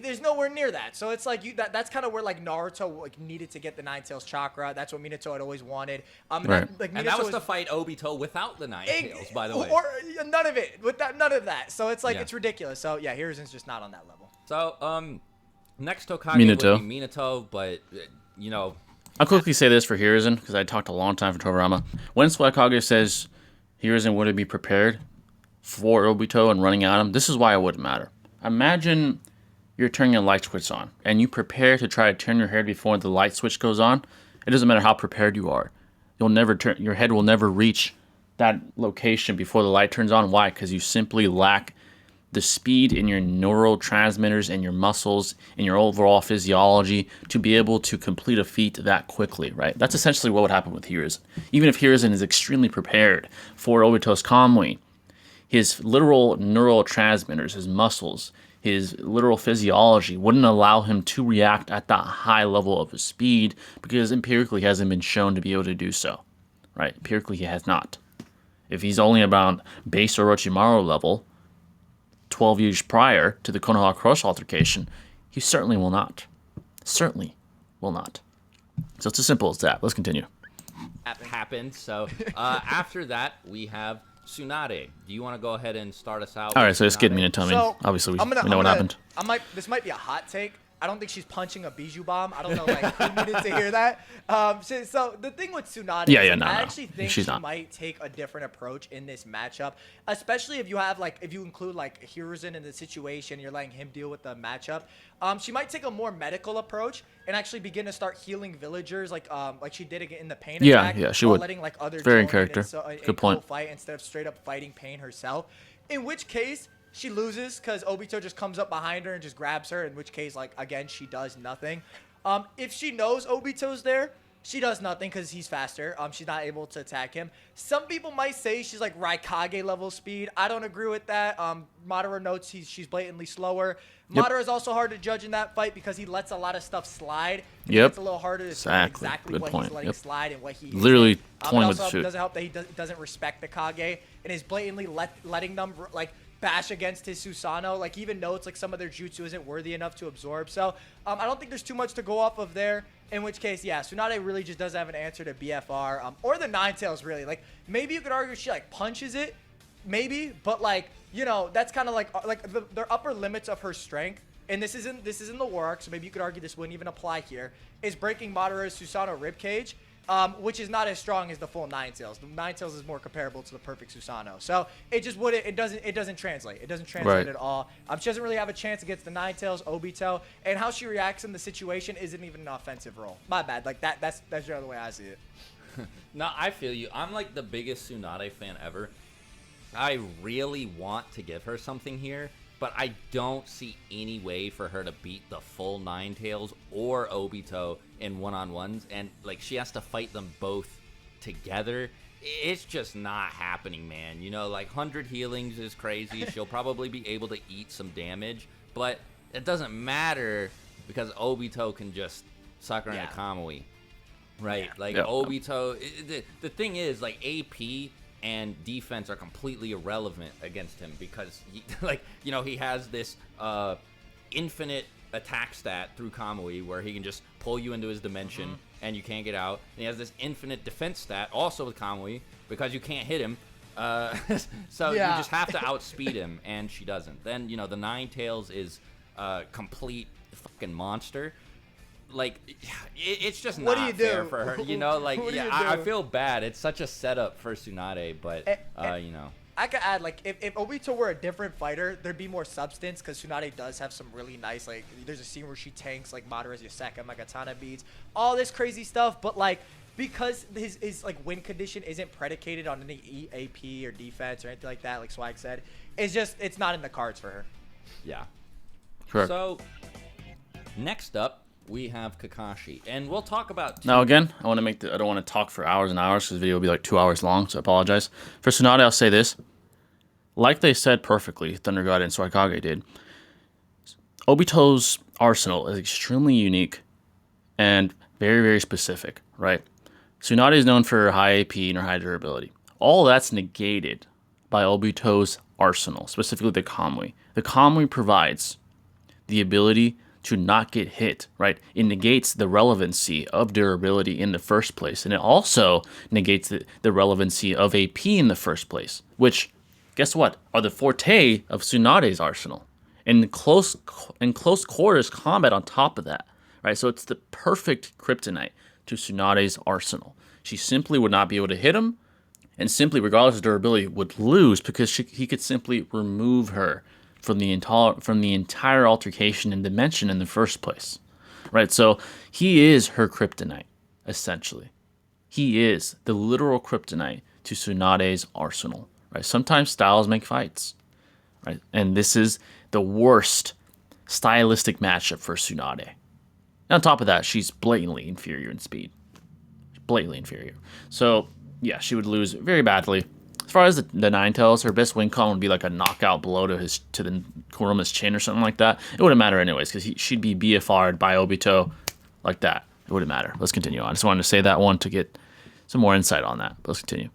there's nowhere near that. So it's that's kind of where Naruto needed to get the Nine Tails chakra. That's what Minato had always wanted. Right. And that was to fight Obito without the Nine Tails, by the way. Or none of it, none of that. So it's it's ridiculous. So yeah, Hiruzen's just not on that level. So next Hokage would be Minato, but I'll quickly say this for Hiruzen because I talked a long time for Tobirama. When Swagkage says Hiruzen wouldn't be prepared for Obito and running at him, this is why it wouldn't matter. Imagine you're turning a light switch on, and you prepare to try to turn your head before the light switch goes on. It doesn't matter how prepared you are. You'll never turn. Your head will never reach that location before the light turns on. Why? Because you simply lack the speed in your neurotransmitters and your muscles and your overall physiology to be able to complete a feat that quickly, right? That's essentially what would happen with Hiruzen. Even if Hiruzen is extremely prepared for Obito's Kamui, his literal neurotransmitters, his muscles, his literal physiology wouldn't allow him to react at that high level of speed because empirically he hasn't been shown to be able to do so, right? Empirically he has not. If he's only about base Orochimaru level, 12 years prior to the Konoha Crush altercation, he certainly will not. Certainly will not. So it's as simple as that. Let's continue. happened. So after that, we have Tsunade. Do you want to go ahead and start us out? All right, so just get me to tell me. So, Obviously, we know what happened. This might be a hot take. I don't think she's punching a Bijou bomb. I don't know like who needed to hear that. So the thing with Tsunade, I actually think she might take a different approach in this matchup, especially if you have if you include Hiruzen in the situation, you're letting him deal with the matchup. She might take a more medical approach and actually begin to start healing villagers like she did in the Pain attack. Yeah, she would. Letting other very in character. Good point. Fight instead of straight up fighting Pain herself. In which case, she loses because Obito just comes up behind her and just grabs her, in which case, again, she does nothing. If she knows Obito's there, she does nothing because he's faster. She's not able to attack him. Some people might say she's like Raikage level speed. I don't agree with that. Madara notes she's blatantly slower. Madara is also hard to judge in that fight because he lets a lot of stuff slide. It's a little harder to say exactly what he's letting slide and what he literally toying with the shoot. It doesn't help that he doesn't respect the Kage and is blatantly letting them bash against his Susanoo. He even notes some of their jutsu isn't worthy enough to absorb. So I don't think there's too much to go off of there. In which case, yeah, Tsunade really just doesn't have an answer to BFR or the Ninetales really. Maybe you could argue she punches it, maybe, but that's kind of their upper limits of her strength. And this is in the work, so maybe you could argue this wouldn't even apply here. Is breaking Madara's Susanoo ribcage. Which is not as strong as the full Ninetales. The Ninetales is more comparable to the perfect Susanoo. So it just wouldn't. It doesn't translate. It doesn't translate at all. She doesn't really have a chance against the Ninetales, Obito, and how she reacts in the situation isn't even an offensive role. My bad. That's the other way I see it. No, I feel you. I'm the biggest Tsunade fan ever. I really want to give her something here, but I don't see any way for her to beat the full Ninetales or Obito in one-on-ones, and she has to fight them both together. It's just not happening, man. 100 healings is crazy. She'll probably be able to eat some damage, but it doesn't matter because Obito can just suck her into Kamui, right? Obito. The thing is, AP and defense are completely irrelevant against him because he has this infinite attack stat through Kamui where he can just pull you into his dimension and you can't get out. And he has this infinite defense stat also with Kamui because you can't hit him. So you just have to outspeed him, and she doesn't. Then the Ninetales is a complete fucking monster. It's just not fair for her, I feel bad. It's such a setup for Tsunade, but I could add if Obito were a different fighter, there'd be more substance because Tsunade does have some really nice there's a scene where she tanks Madara's Yoseka, Magatana beads, all this crazy stuff, but because his win condition isn't predicated on any AP or defense or anything like that, like Swag said, it's not in the cards for her. Yeah. Correct. So next up, we have Kakashi, and we'll talk about. Now again, I don't want to talk for hours and hours because the video will be 2 hours long, so I apologize. For Tsunade, I'll say this. Like they said perfectly, Thunder God and Swagkage did, Obito's arsenal is extremely unique and very, very specific, right? Tsunade is known for her high AP and her high durability. All that's negated by Obito's arsenal, specifically the Kamui. The Kamui provides the ability to not get hit, right? It negates the relevancy of durability in the first place. And it also negates the relevancy of AP in the first place, which, guess what, are the forte of Tsunade's arsenal. And close quarters combat on top of that, right? So it's the perfect kryptonite to Tsunade's arsenal. She simply would not be able to hit him, and simply, regardless of durability, would lose because he could simply remove her from the entire altercation and dimension in the first place, right? So he is her kryptonite, essentially. He is the literal kryptonite to Tsunade's arsenal, right? Sometimes styles make fights, right? And this is the worst stylistic matchup for Tsunade. And on top of that, she's blatantly inferior in speed. Blatantly inferior. So, yeah, she would lose very badly. As far as the Ninetales, her best win con would be a knockout blow to the Kuruma's chin or something like that. It wouldn't matter anyways, because she'd be BFR'd by Obito like that. It wouldn't matter. Let's continue on. I just wanted to say that one to get some more insight on that. But let's continue.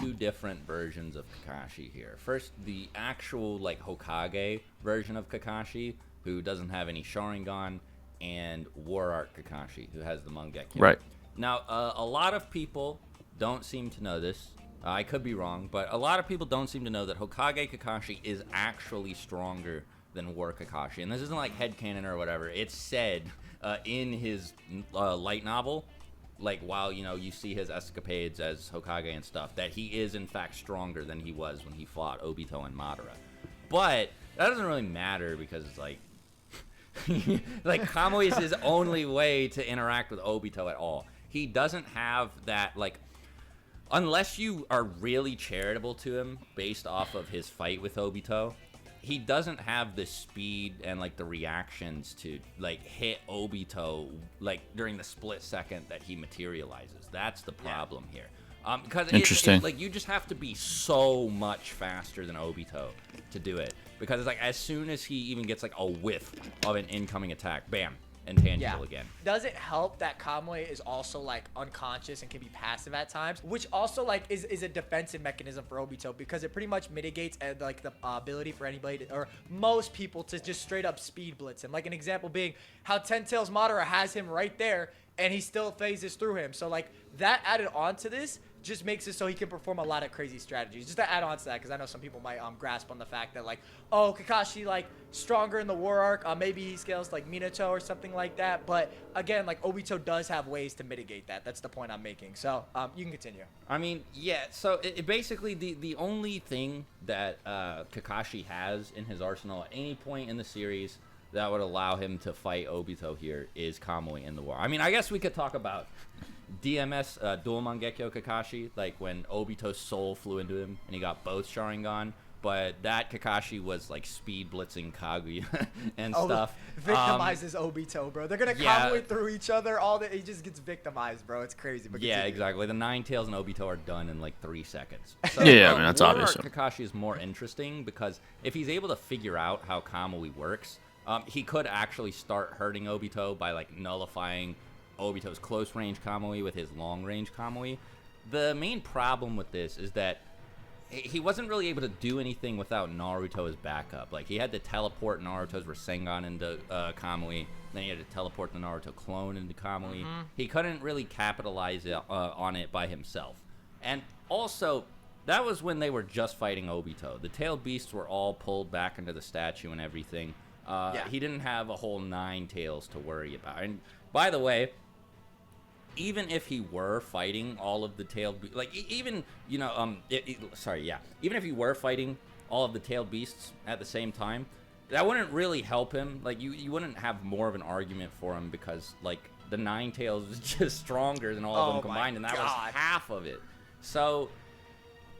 Two different versions of Kakashi here. First, the actual Hokage version of Kakashi, who doesn't have any Sharingan, and War Art Kakashi, who has the Mangekyo. Right. Now, a lot of people don't seem to know this. I could be wrong, but a lot of people don't seem to know that Hokage Kakashi is actually stronger than War Kakashi. And this isn't like headcanon or whatever. It's said in his light novel, like while, you know, you see his escapades as Hokage and stuff, that he is in fact stronger than he was when he fought Obito and Madara. But that doesn't really matter because it's like, like Kamui is his only way to interact with Obito at all. He doesn't have that, like, unless you are really charitable to him based off of his fight with Obito, he doesn't have the speed and like the reactions to like hit Obito like during the split second that he materializes. That's the problem here. Because Interesting. like you just have to be so much faster than Obito to do it. Because it's like as soon as he even gets like a whiff of an incoming attack, bam, intangible again. Does it help that Kamui is also like unconscious and can be passive at times, which also like is a defensive mechanism for Obito because it pretty much mitigates like the ability for anybody to, or most people to just straight up speed blitz him. Like an example being how Ten Tails Madara has him right there and he still phases through him. So like that added on to this just makes it so he can perform a lot of crazy strategies. Just to add on to that, because I know some people might grasp on the fact that like, oh, Kakashi like stronger in the war arc, maybe he scales to like Minato or something like that. But again, like Obito does have ways to mitigate that. That's the point I'm making. So you can continue. I mean, yeah. So it basically the only thing that Kakashi has in his arsenal at any point in the series that would allow him to fight Obito here is Kamui in the war. I mean, I guess we could talk about DMS, Dual Mangekyo Kakashi, like when Obito's soul flew into him and he got both Sharingan, but that Kakashi was like speed blitzing Kage and stuff. Victimizes Obito, bro. They're gonna Kamui through each other. He just gets victimized, bro. It's crazy. But yeah, continue. exactly. The Nine Tails and Obito are done in like 3 seconds. So, yeah, I mean, that's War obvious. Kakashi is more interesting because if he's able to figure out how Kamui works, he could actually start hurting Obito by like nullifying Obito's close range Kamui with his long range Kamui. The main problem with this is that he wasn't really able to do anything without Naruto as backup. Like he had to teleport Naruto's Rasengan into Kamui, then he had to teleport the Naruto clone into Kamui. He couldn't really capitalize on it by himself. And also, that was when they were just fighting Obito. The tailed beasts were all pulled back into the statue and everything. He didn't have a whole 9 tails to worry about. And by the way, even if he were fighting all of the tailed, like even you know, even if he were fighting all of the tailed beasts at the same time, that wouldn't really help him. Like you wouldn't have more of an argument for him because like the 9 tails is just stronger than all of them combined, and that was half of it. So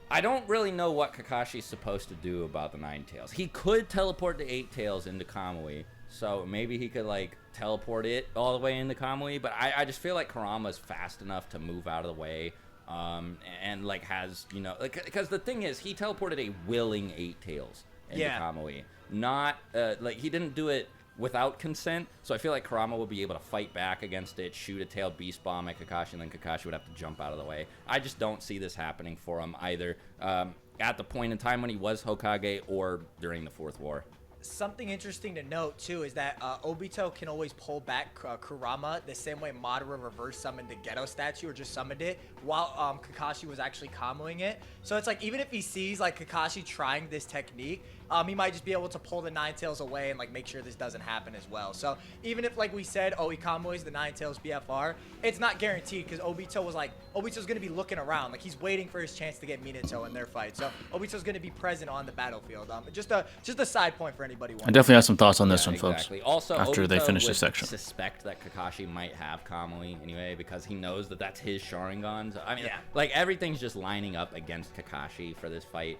I don't really know what Kakashi's supposed to do about the 9 tails. He could teleport the 8 tails into Kamui, so maybe he could like teleport it all the way into Kamui, but I just feel like Kurama's fast enough to move out of the way, and like has, you know, like, because the thing is he teleported a willing 8 tails into Kamui, not like he didn't do it without consent, so I feel like Kurama would be able to fight back against it, shoot a tailed beast bomb at Kakashi, and then Kakashi would have to jump out of the way. I just don't see this happening for him either at the point in time when he was Hokage or during the 4th War. Something interesting to note too is that Obito can always pull back Kurama the same way Madara reverse summoned the Ghetto statue or just summoned it while Kakashi was actually Kamuing it. So it's like even if he sees like Kakashi trying this technique, he might just be able to pull the 9 tails away and like make sure this doesn't happen as well. So even if like we said, he Kamui's the 9 tails BFR, it's not guaranteed because Obito's gonna be looking around, like he's waiting for his chance to get Minato in their fight. So Obito's gonna be present on the battlefield. Just a side point for anybody. I definitely have some thoughts on this one, exactly. folks. Also, after Obito they finish would this section, suspect that Kakashi might have Kamui anyway because he knows that that's his Sharingan. I mean, like everything's just lining up against Kakashi for this fight.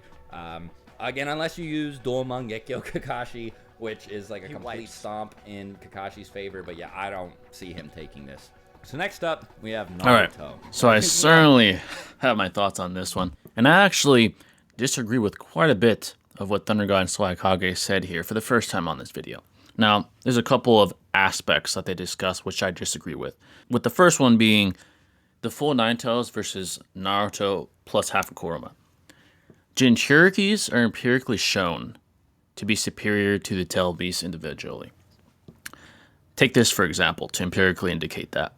Again, unless you use Dual Mangekyo Kakashi, which is like a complete stomp in Kakashi's favor. But yeah, I don't see him taking this. So next up, we have Naruto. All right. So I certainly have my thoughts on this one. And I actually disagree with quite a bit of what Thunder God and Swagkage said here for the first time on this video. Now, there's a couple of aspects that they discuss which I disagree with. With the first one being the full 9 tails versus Naruto plus half a Kurama. Jinchurikis are empirically shown to be superior to the tailed beasts individually. Take this for example to empirically indicate that.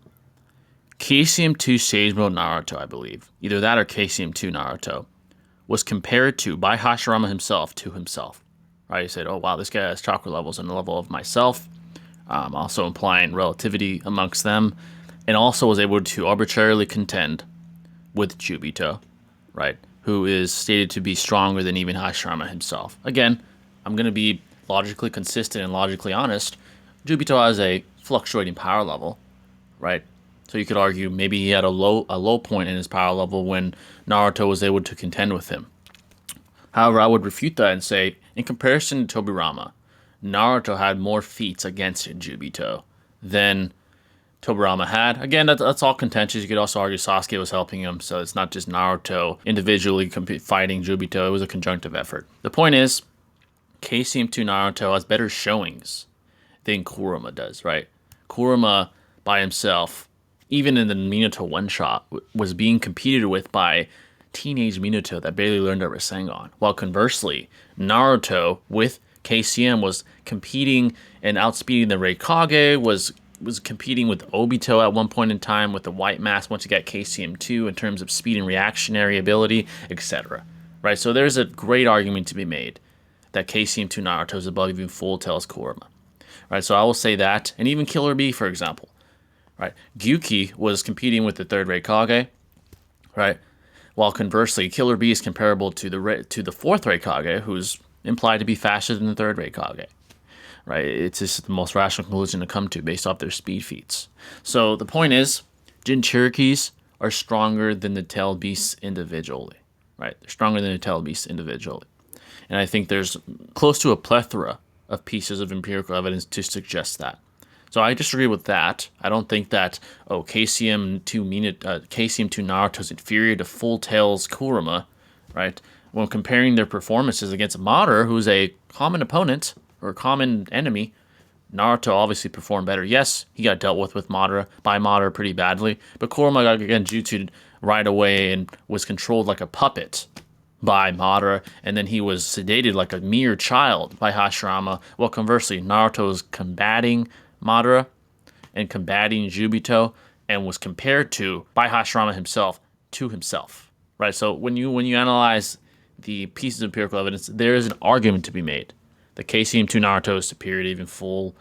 KCM2 Sage Mode Naruto, I believe, either that or KCM2 Naruto, was compared to, by Hashirama himself, to himself. Right? He said, oh wow, this guy has chakra levels on the level of myself, also implying relativity amongst them, and also was able to arbitrarily contend with Obito, right? Who is stated to be stronger than even Hashirama himself. Again, I'm going to be logically consistent and logically honest. Obito has a fluctuating power level, right? So you could argue maybe he had a low point in his power level when Naruto was able to contend with him. However, I would refute that and say, in comparison to Tobirama, Naruto had more feats against Obito than Tobirama had. Again, that's all contentious. You could also argue Sasuke was helping him, so it's not just Naruto individually fighting Obito. It was a conjunctive effort. The point is, KCM2 Naruto has better showings than Kurama does, right? Kurama, by himself, even in the Minato one-shot, was being competed with by teenage Minato that barely learned a Rasengan. While conversely, Naruto, with KCM, was competing and outspeeding the Kage, was competing with Obito at one point in time with the white mask once you got KCM2 in terms of speed and reactionary ability, etc. Right? So there's a great argument to be made that KCM2 Naruto is above even Full Tail's Kurama. Right? So I will say that, and even Killer Bee, for example. Right? Gyuki was competing with the third Kage, right? While conversely, Killer Bee is comparable to the fourth Kage, who's implied to be faster than the third Kage. Right? It's just the most rational conclusion to come to based off their speed feats. So the point is, Jinchurikis are stronger than the tailed beasts individually. Right? They're stronger than the tailed beasts individually. And I think there's close to a plethora of pieces of empirical evidence to suggest that. So I disagree with that. I don't think that, KCM2 Naruto is inferior to Full Tail's Kurama, right? When comparing their performances against Madara, who's a common opponent, or a common enemy, Naruto obviously performed better. Yes, he got dealt with by Madara pretty badly, but Kurama got genjutsu'd right away and was controlled like a puppet by Madara, and then he was sedated like a mere child by Hashirama, while conversely, Naruto was combating Madara and combating Obito and was compared to, by Hashirama himself, to himself. Right? So when you analyze the pieces of empirical evidence, there is an argument to be made. The KCM2 Naruto is superior to even full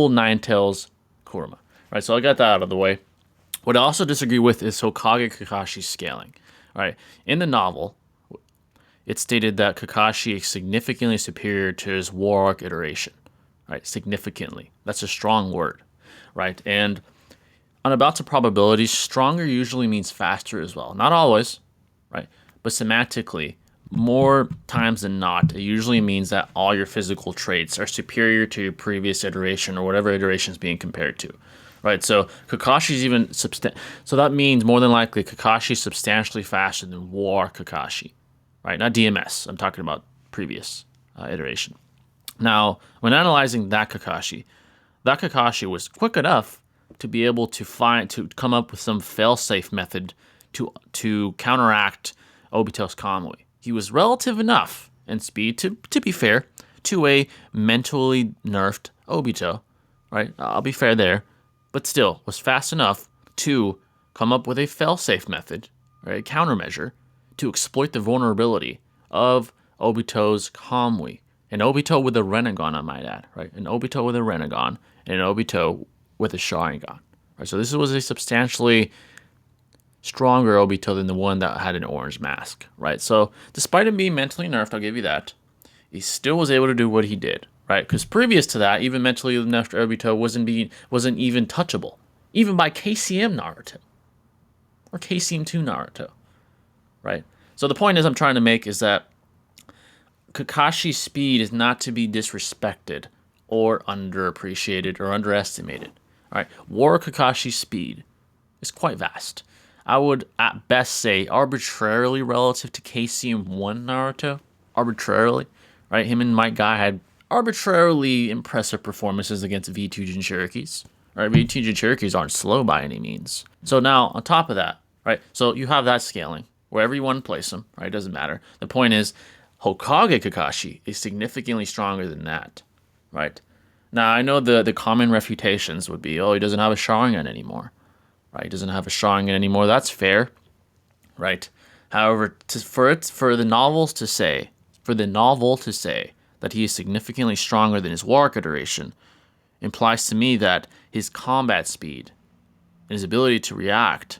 Nine Tails Kurama. Right, so I got that out of the way. What I also disagree with is Hokage Kakashi's scaling. Right, in the novel, it's stated that Kakashi is significantly superior to his War Arc iteration. Right, significantly. That's a strong word. Right, and on about to probabilities, stronger usually means faster as well. Not always, right, but semantically, more times than not, it usually means that all your physical traits are superior to your previous iteration or whatever iteration is being compared to, right? So Kakashi's even so that means more than likely Kakashi's substantially faster than War Kakashi, right? Not DMS. I'm talking about previous iteration. Now, when analyzing that Kakashi was quick enough to be able to come up with some fail-safe method to counteract Obito's Kamui. He was relative enough in speed, to be fair, to a mentally nerfed Obito, right? I'll be fair there, but still was fast enough to come up with a fail-safe method, right? A countermeasure to exploit the vulnerability of Obito's Kamui. An Obito with a Renegon, I might add, right? An Obito with a Renegon and an Obito with a Sharingan, right? So this was a substantially stronger Obito than the one that had an orange mask, right? So despite him being mentally nerfed, I'll give you that, he still was able to do what he did, right? Because previous to that, even mentally nerfed Obito wasn't even touchable, even by KCM Naruto or KCM2 Naruto, right? So the point is I'm trying to make is that Kakashi's speed is not to be disrespected or underappreciated or underestimated, right? War Kakashi's speed is quite vast. I would at best say arbitrarily relative to KCM1 Naruto. Arbitrarily, right? Him and Might Guy had arbitrarily impressive performances against V2 Jinchurikis. Right? V2 Jinchurikis aren't slow by any means. So now, on top of that, right? So you have that scaling. Wherever you want to place them, right? It doesn't matter. The point is, Hokage Kakashi is significantly stronger than that, right? Now, I know the common refutations would be, oh, he doesn't have a Sharingan anymore. right? He doesn't have a Sharingan anymore. That's fair, right? However, for the novel to say that he is significantly stronger than his Waraka duration implies to me that his combat speed and his ability to react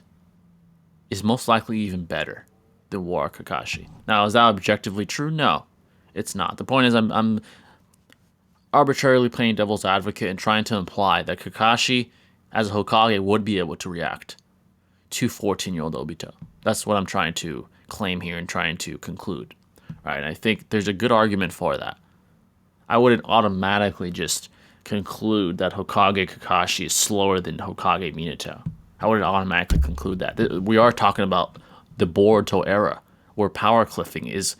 is most likely even better than Waraka Kakashi. Now, is that objectively true? No, it's not. The point is I'm arbitrarily playing devil's advocate and trying to imply that Kakashi, as a Hokage, would be able to react to 14-year-old Obito. That's what I'm trying to claim here and trying to conclude. Right? And I think there's a good argument for that. I wouldn't automatically just conclude that Hokage Kakashi is slower than Hokage Minato. I wouldn't automatically conclude that. We are talking about the Boruto era, where power cliffing is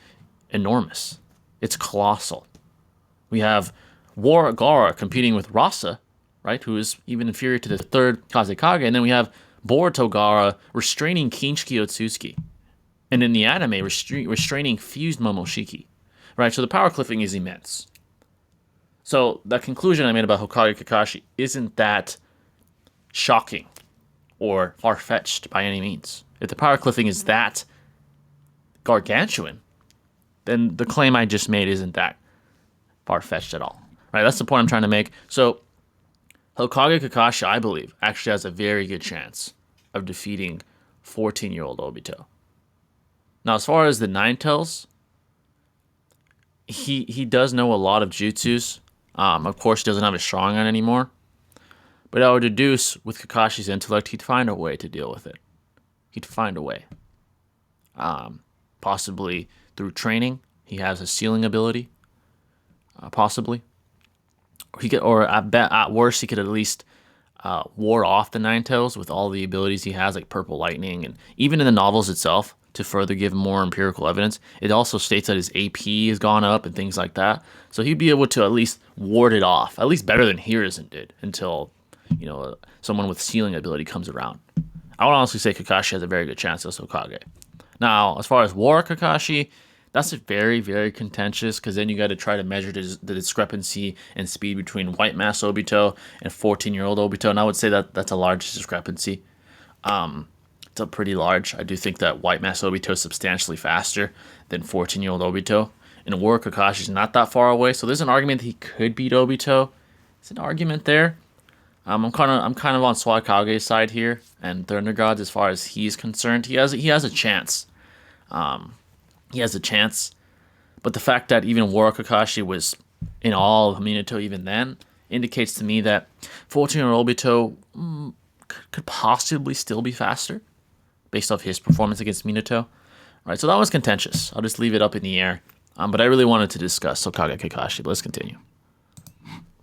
enormous. It's colossal. We have War Gaara competing with Rasa, right, who is even inferior to the third Kazekage, and then we have Boruto Gaara restraining Kinshiki Otsutsuki, and in the anime, restraining fused Momoshiki, right? So the power cliffing is immense. So the conclusion I made about Hokage Kakashi isn't that shocking or far-fetched by any means. If the power cliffing is that gargantuan, then the claim I just made isn't that far-fetched at all. Right? That's the point I'm trying to make. So Hokage Kakashi, I believe, actually has a very good chance of defeating 14-year-old Obito. Now, as far as the Ninetales, he does know a lot of jutsus. Of course, he doesn't have a Sharingan anymore. But I would deduce, with Kakashi's intellect, he'd find a way to deal with it. He'd find a way. Possibly through training. He has a sealing ability. Possibly. Or at worst, he could at least ward off the Ninetales with all the abilities he has, like Purple Lightning. And even in the novels itself, to further give more empirical evidence, it also states that his AP has gone up and things like that. So he'd be able to at least ward it off, at least better than Hiruzen did, until someone with sealing ability comes around. I would honestly say Kakashi has a very good chance as Hokage. Now, as far as War Kakashi, that's very, very contentious, because then you got to try to measure the discrepancy in speed between White Mask Obito and 14-year-old Obito, and I would say that that's a large discrepancy. It's a pretty large. I do think that White Mask Obito is substantially faster than 14-year-old Obito, and War Kakashi is not that far away, so there's an argument that he could beat Obito. It's an argument there. I'm kind of on Swagkage's side here, and Thunder Gods as far as he's concerned. He has a chance. He has a chance, but the fact that even War Kakashi was in all of Minato even then indicates to me that 14-year-old Obito could possibly still be faster based off his performance against Minato. All right, so that was contentious. I'll just leave it up in the air. But I really wanted to discuss Hokage Kakashi. But let's continue.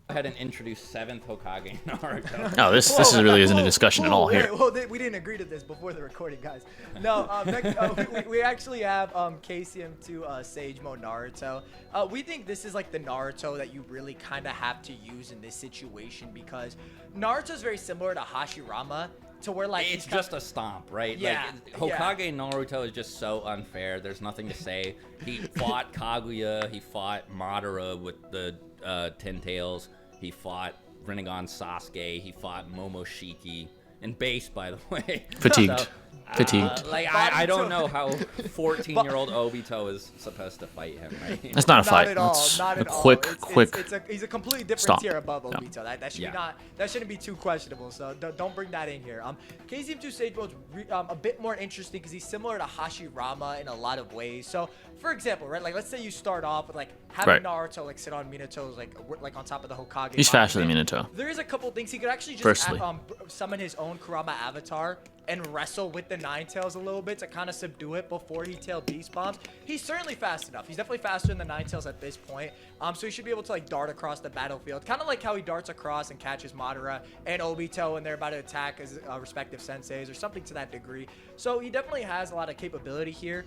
Go ahead and introduce 7th Hokage Naruto. No, this really isn't a discussion at all here. We didn't agree to this before the recording, guys. No, next, we actually have KCM2 Sage Mode Naruto. We think this is like the Naruto that you really kind of have to use in this situation, because Naruto is very similar to Hashirama, to where like it's just a stomp, right? Yeah. Like, Hokage Naruto is just so unfair. There's nothing to say. He fought Kaguya. He fought Madara with the 10 Tails. He fought Rinnegan Sasuke. He fought Momoshiki. And base, by the way. Fatigued. So, Fatigued. I don't know how 14-year-old Obito is supposed to fight him, right? That's not a fight. Not at all. That's Not at a all. quick. He's a completely different Stop. tier above Yeah. Obito. That shouldn't be too questionable. So don't bring that in here. KCM2 Sage Mode's a bit more interesting because he's similar to Hashirama in a lot of ways. So for example, right, like let's say you start off with like having Naruto like sit on Minato's like on top of the Hokage. He's faster than Minato. There is a couple things he could actually just Firstly. summon his own Kurama avatar and wrestle with the Ninetales a little bit to kind of subdue it before he tail Beast Bombs. He's certainly fast enough. He's definitely faster than the Ninetales at this point. So he should be able to like dart across the battlefield, kind of like how he darts across and catches Madara and Obito when they're about to attack as respective senseis or something to that degree. So he definitely has a lot of capability here.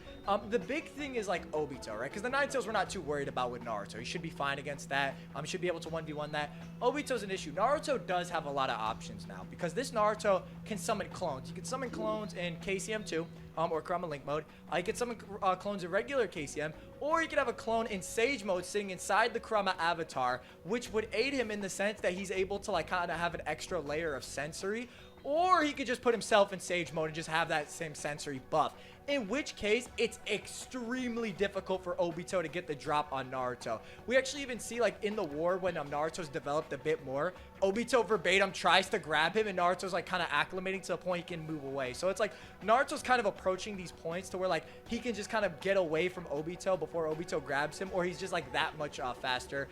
The big thing is like Obito, right? Because the Ninetales we're not too worried about with Naruto. He should be fine against that. He should be able to 1v1 that. Obito's an issue. Naruto does have a lot of options now because this Naruto can summon clones. You can summon clones in KCM2 or Kurama Link mode. You can summon clones in regular KCM, or you can have a clone in Sage mode sitting inside the Kurama avatar, which would aid him in the sense that he's able to like kind of have an extra layer of sensory. or he could just put himself in Sage mode and just have that same sensory buff. In which case, it's extremely difficult for Obito to get the drop on Naruto. We actually even see, like, in the war when Naruto's developed a bit more, Obito verbatim tries to grab him, and Naruto's, like, kind of acclimating to the point he can move away. So it's like Naruto's kind of approaching these points to where, like, he can just kind of get away from Obito before Obito grabs him, or he's just, like, that much faster.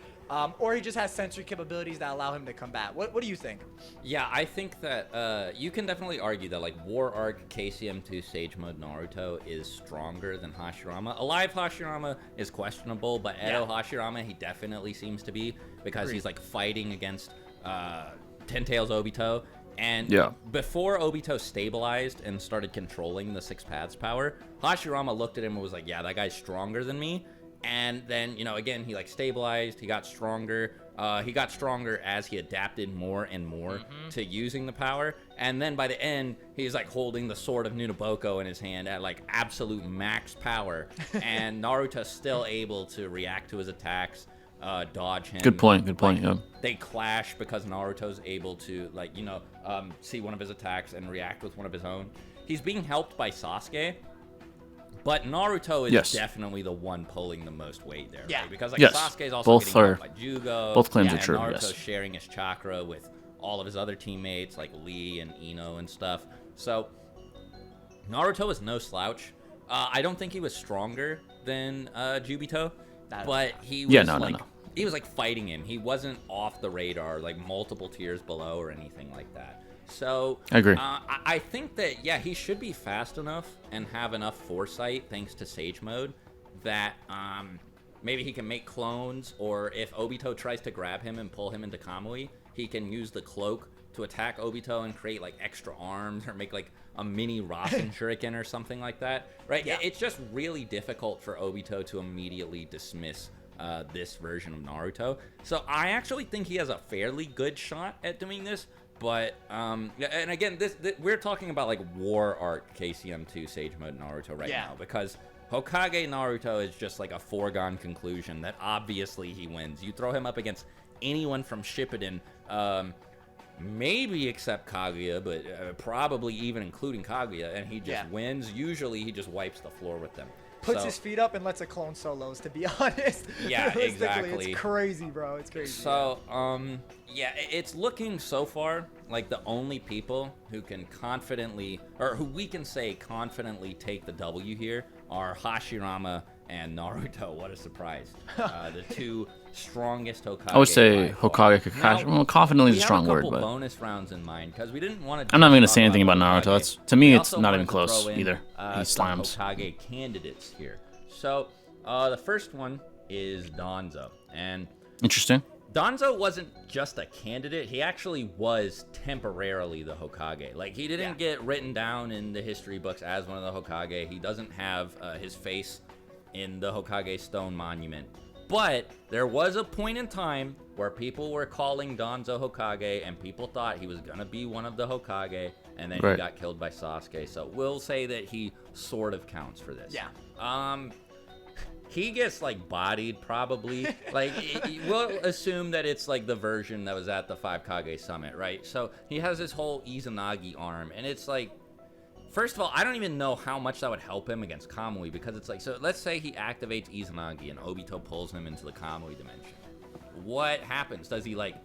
Or he just has sensory capabilities that allow him to combat. What do you think? Yeah, I think that you can definitely argue that, like, War Arc KCM2 Sage Mode Naruto is stronger than Hashirama. Alive Hashirama is questionable, but Edo Hashirama, he definitely seems to be, because he's, like, fighting against Ten Tails Obito. And before Obito stabilized and started controlling the Six Paths power, Hashirama looked at him and was like, yeah, that guy's stronger than me. And then, you know, again, he, like, stabilized, he got stronger. He got stronger as he adapted more and more to using the power. And then by the end, he's, like, holding the sword of Nunaboko in his hand at, like, absolute max power. And Naruto's still able to react to his attacks, dodge him. Good point, yeah. They clash because Naruto's able to, like, you know, see one of his attacks and react with one of his own. He's being helped by Sasuke. But Naruto is definitely the one pulling the most weight there, right? Because, like, Sasuke's also getting helped by Jugo. Both claims are true, and Naruto's sharing his chakra with all of his other teammates, like Lee and Ino and stuff. So, Naruto is no slouch. I don't think he was stronger than Jubito, but he was, he was, like, fighting him. He wasn't off the radar, like, multiple tiers below or anything like that. So I agree. I think that, yeah, he should be fast enough and have enough foresight, thanks to Sage Mode, that maybe he can make clones, or if Obito tries to grab him and pull him into Kamui, he can use the cloak to attack Obito and create, like, extra arms, or make, like, a mini Rasen Shuriken or something like that, right? Yeah. It's just really difficult for Obito to immediately dismiss this version of Naruto. So I actually think he has a fairly good shot at doing this. But, and again, we're talking about, like, War Arc KCM2 Sage Mode Naruto right now, because Hokage Naruto is just, like, a foregone conclusion that obviously he wins. You throw him up against anyone from Shippuden, maybe except Kaguya, but probably even including Kaguya, and he just wins. Usually he just wipes the floor with them. Puts his feet up and lets it clone solos, to be honest. Yeah, exactly. It's crazy, bro. It's crazy. So, yeah, it's looking so far like the only people who can confidently, or who we can say confidently take the W here, are Hashirama and Naruto. What a surprise. The two strongest Hokage. I would say Hokage Kakashi. Well, confidently is a strong word, but bonus rounds in mind, because we didn't want to. I'm not even gonna say anything about Naruto. That's, to me, it's not even close either. He slams. Hokage candidates here. So the first one is Danzo, and interesting. Danzo wasn't just a candidate. He actually was temporarily the Hokage. Like, he didn't get written down in the history books as one of the Hokage. He doesn't have his face in the Hokage Stone Monument. But there was a point in time where people were calling Danzo Hokage, and people thought he was going to be one of the Hokage, and then he got killed by Sasuke. So we'll say that he sort of counts for this. Yeah. He gets, like, bodied, probably. Like, we'll assume that it's, like, the version that was at the 5 Kage Summit, right? So he has this whole Izanagi arm, and it's, like, first of all, I don't even know how much that would help him against Kamui, because it's, like, so let's say he activates Izanagi, and Obito pulls him into the Kamui dimension. What happens? Does he, like,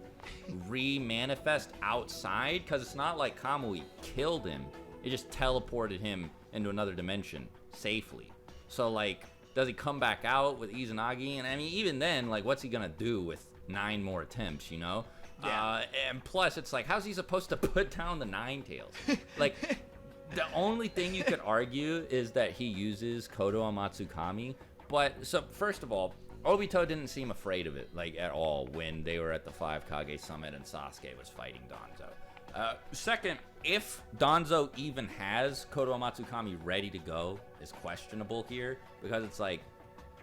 re-manifest outside? Because it's not like Kamui killed him. It just teleported him into another dimension safely. So, like, does he come back out with Izanagi? And I mean, even then, like, what's he gonna do with 9 more attempts, you know? Yeah. And plus, it's like, how's he supposed to put down the Nine Tails? Like, the only thing you could argue is that he uses Kodo Amatsukami. But, so, first of all, Obito didn't seem afraid of it, like, at all, when they were at the 5 Kage Summit and Sasuke was fighting Danzo. Second, if Danzo even has Kodo Amatsukami ready to go is questionable here, because it's like,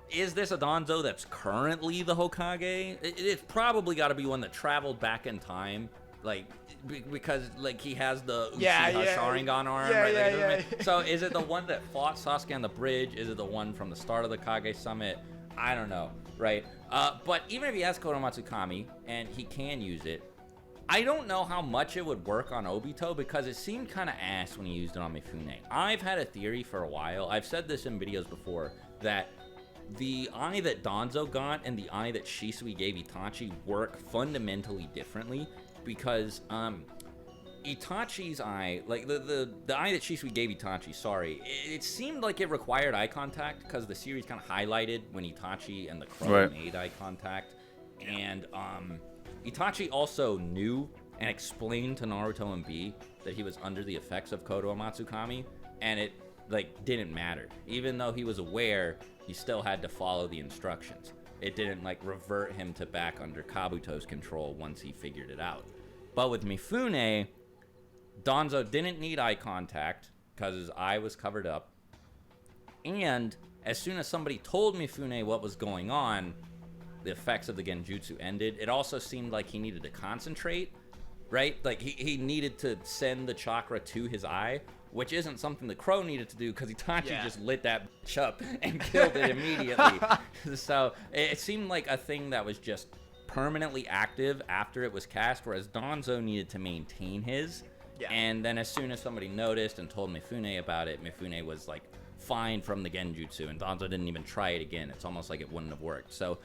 is this a Danzo that's currently the Hokage? It's probably got to be one that traveled back in time, like, because, like, he has the Uchiha Sharingan arm. Right? So is it the one that fought Sasuke on the bridge? Is it the one from the start of the Kage Summit? I don't know, right? But even if he has Kodo Amatsukami and he can use it, I don't know how much it would work on Obito because it seemed kind of ass when he used it on Mifune. I've had a theory for a while. I've said this in videos before that the eye that Danzo got and the eye that Shisui gave Itachi work fundamentally differently because Itachi's eye, like the eye that Shisui gave Itachi, sorry, it seemed like it required eye contact because the series kind of highlighted when Itachi and the Crow made eye contact. And Itachi also knew and explained to Naruto and B that he was under the effects of Kodo Matsukami, and it like didn't matter. Even though he was aware, he still had to follow the instructions. It didn't like revert him to back under Kabuto's control once he figured it out. But with Mifune, Danzo didn't need eye contact because his eye was covered up. And as soon as somebody told Mifune what was going on, the effects of the genjutsu ended. It also seemed like he needed to concentrate, right? Like he needed to send the chakra to his eye, which isn't something the Crow needed to do because Itachi just lit that bitch up and killed it immediately. So it seemed like a thing that was just permanently active after it was cast, whereas Danzo needed to maintain his. Yeah. And then as soon as somebody noticed and told Mifune about it, Mifune was like fine from the genjutsu, and Danzo didn't even try it again. It's almost like it wouldn't have worked. So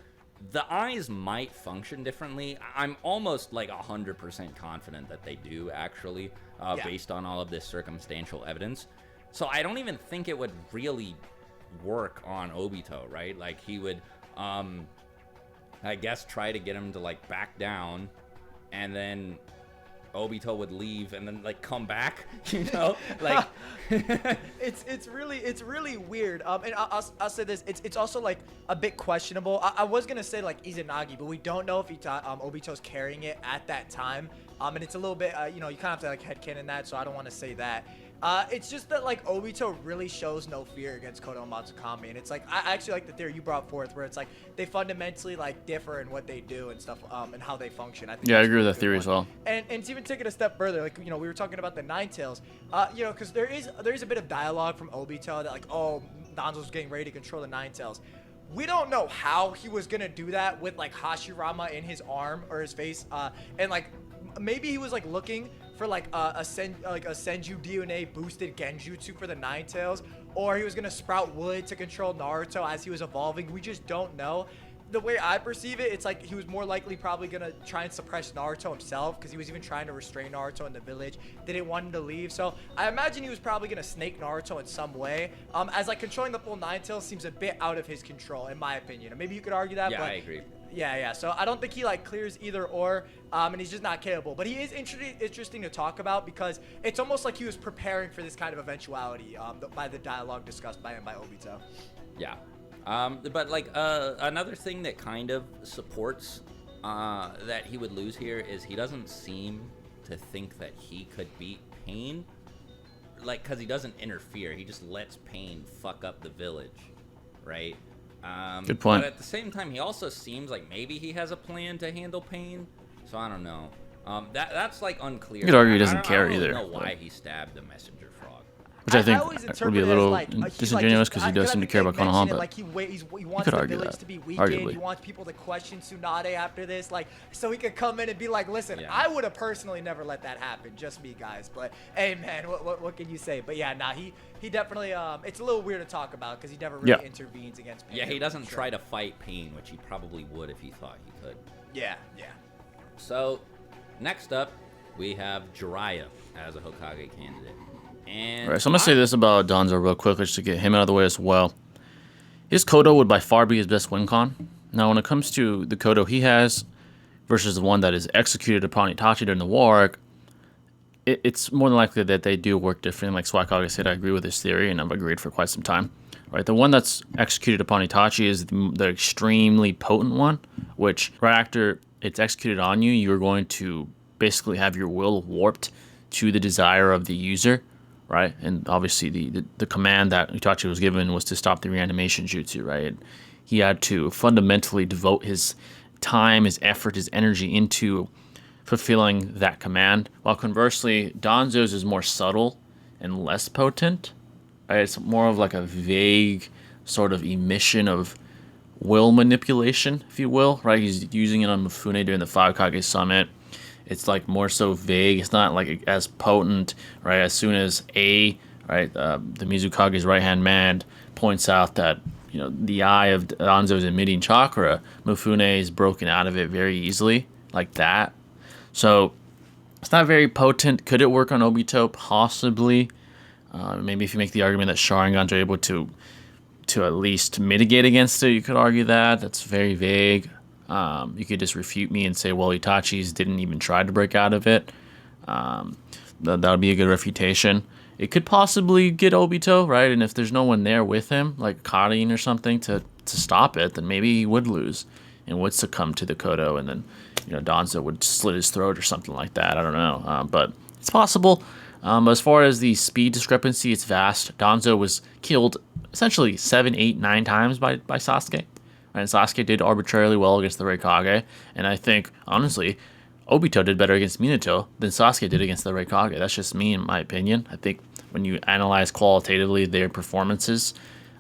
the eyes might function differently. I'm almost like 100% confident that they do, actually, based on all of this circumstantial evidence. So I don't even think it would really work on Obito, right? Like he would, I guess, try to get him to like back down, and then Obito would leave and then like come back, you know, like it's really weird. And I'll say this, it's also like a bit questionable. I was gonna say like Izanagi, but we don't know if Obito's carrying it at that time. And it's a little bit, you know, you kind of have to like headcanon that, so I don't want to say that. It's just that like Obito really shows no fear against Kodo Matsukami, and it's like I actually like the theory you brought forth where it's like they fundamentally like differ in what they do and stuff, and how they function. I think I agree with that theory as well. And to even take it a step further, like, you know, we were talking about the Nine Tails, you know, because there is a bit of dialogue from Obito that like, oh, Danzo's getting ready to control the Nine Tails. We don't know how he was gonna do that with like Hashirama in his arm or his face, and like maybe he was like looking for like a Senju DNA boosted genjutsu for the Nine Tails, or he was gonna sprout wood to control Naruto as he was evolving. We just don't know. The way I perceive it, it's like he was more likely probably gonna try and suppress Naruto himself, because he was even trying to restrain Naruto in the village. They didn't want him to leave, so I imagine he was probably gonna snake Naruto in some way. As like controlling the full Nine Tails seems a bit out of his control, in my opinion. Maybe you could argue that. Yeah, but I agree. Yeah. So I don't think he like clears either or, and he's just not capable. But he is interesting to talk about because it's almost like he was preparing for this kind of eventuality, by the dialogue discussed by him by Obito. Yeah. But like another thing that kind of supports that he would lose here is he doesn't seem to think that he could beat Pain, like, because he doesn't interfere. He just lets Pain fuck up the village, right? Good point. But at the same time, he also seems like maybe he has a plan to handle Pain, so I don't know. That's like unclear. You could argue he doesn't care either. I don't know why he stabbed the messenger frog. Which I think would be a little disingenuous because he does seem to care about Konoha, but like he wants could the argue village that, to be weakened. arguably. He wants people to question Tsunade after this, like, so he could come in and be like, listen, Yeah. I would have personally never let that happen, just me, guys. But hey, man, what can you say? But yeah, nah, he definitely, it's a little weird to talk about because he never really intervenes against Pain. Yeah, he doesn't try to fight Pain, which he probably would if he thought he could. Yeah. So, next up, we have Jiraiya as a Hokage candidate. And Alright, so I'm going to say this about Danzo real quickly just to get him out of the way as well. His Kodo would by far be his best win con. Now, when it comes to the Kodo he has versus the one that is executed upon Itachi during the war arc, it's more than likely that they do work differently. Like Swagkage said, I agree with this theory, and I've agreed for quite some time. Right, the one that's executed upon Itachi is the extremely potent one, which right after it's executed on you, you're going to basically have your will warped to the desire of the user. Right, and obviously the command that Itachi was given was to stop the reanimation jutsu. Right, he had to fundamentally devote his time, his effort, his energy into fulfilling that command. While conversely, Danzo's is more subtle and less potent. Right? It's more of like a vague sort of emission of will manipulation, if you will. Right, he's using it on Mifune during the Five Kage Summit. It's like more so vague. It's not like as potent, right? As soon as the Mizukage's right-hand man points out that, you know, the eye of Danzo's emitting chakra, Mifune is broken out of it very easily, like that. So it's not very potent. Could it work on Obito? Possibly. Maybe if you make the argument that Sharingans are able to at least mitigate against it, you could argue that. That's very vague. You could just refute me and say, well, Itachi's didn't even try to break out of it. That would be a good refutation. It could possibly get Obito, right? And if there's no one there with him, like Karin or something, to stop it, then maybe he would lose and would succumb to the Kodo, and then, you know, Danzo would slit his throat or something like that. I don't know, but it's possible. As far as the speed discrepancy, it's vast. Danzo was killed essentially 7, 8, 9 times by Sasuke. And Sasuke did arbitrarily well against the Kage, and I think, honestly, Obito did better against Minato than Sasuke did against the Kage. That's just me, in my opinion. I think when you analyze qualitatively their performances,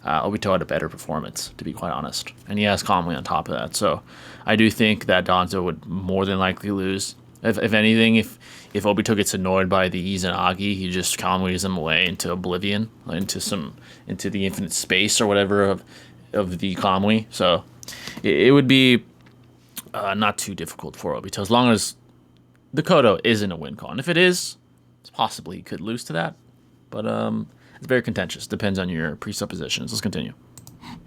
Obito had a better performance, to be quite honest. And he has Kamui on top of that. So I do think that Danzo would more than likely lose. If anything, if Obito gets annoyed by the Izanagi, he just Kamui's him away into oblivion, into the infinite space or whatever of the Kamui. So it would be not too difficult for Obito, as long as the Kodo isn't a win con. If it is, it's possibly he could lose to that. But it's very contentious. Depends on your presuppositions. Let's continue.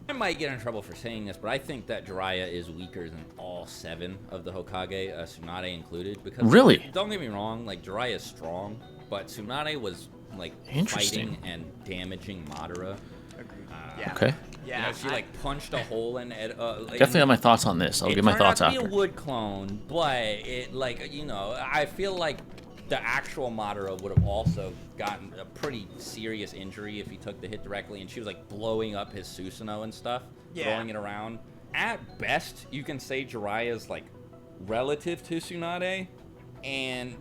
I might get in trouble for saying this, but I think that Jiraiya is weaker than all 7 of the Hokage, Tsunade included. Because really, don't get me wrong, like Jiraiya is strong, but Tsunade was like fighting and damaging Madara. Yeah. Okay. Yeah. You know, she like punched a hole in it. Definitely have my thoughts on this. I'll give my thoughts after. It turned out to be a wood clone, but it, like, you know, I feel like the actual Madara would have also gotten a pretty serious injury if he took the hit directly, and she was like blowing up his Susanoo and stuff, throwing it around. At best, you can say Jiraiya's like relative to Tsunade, and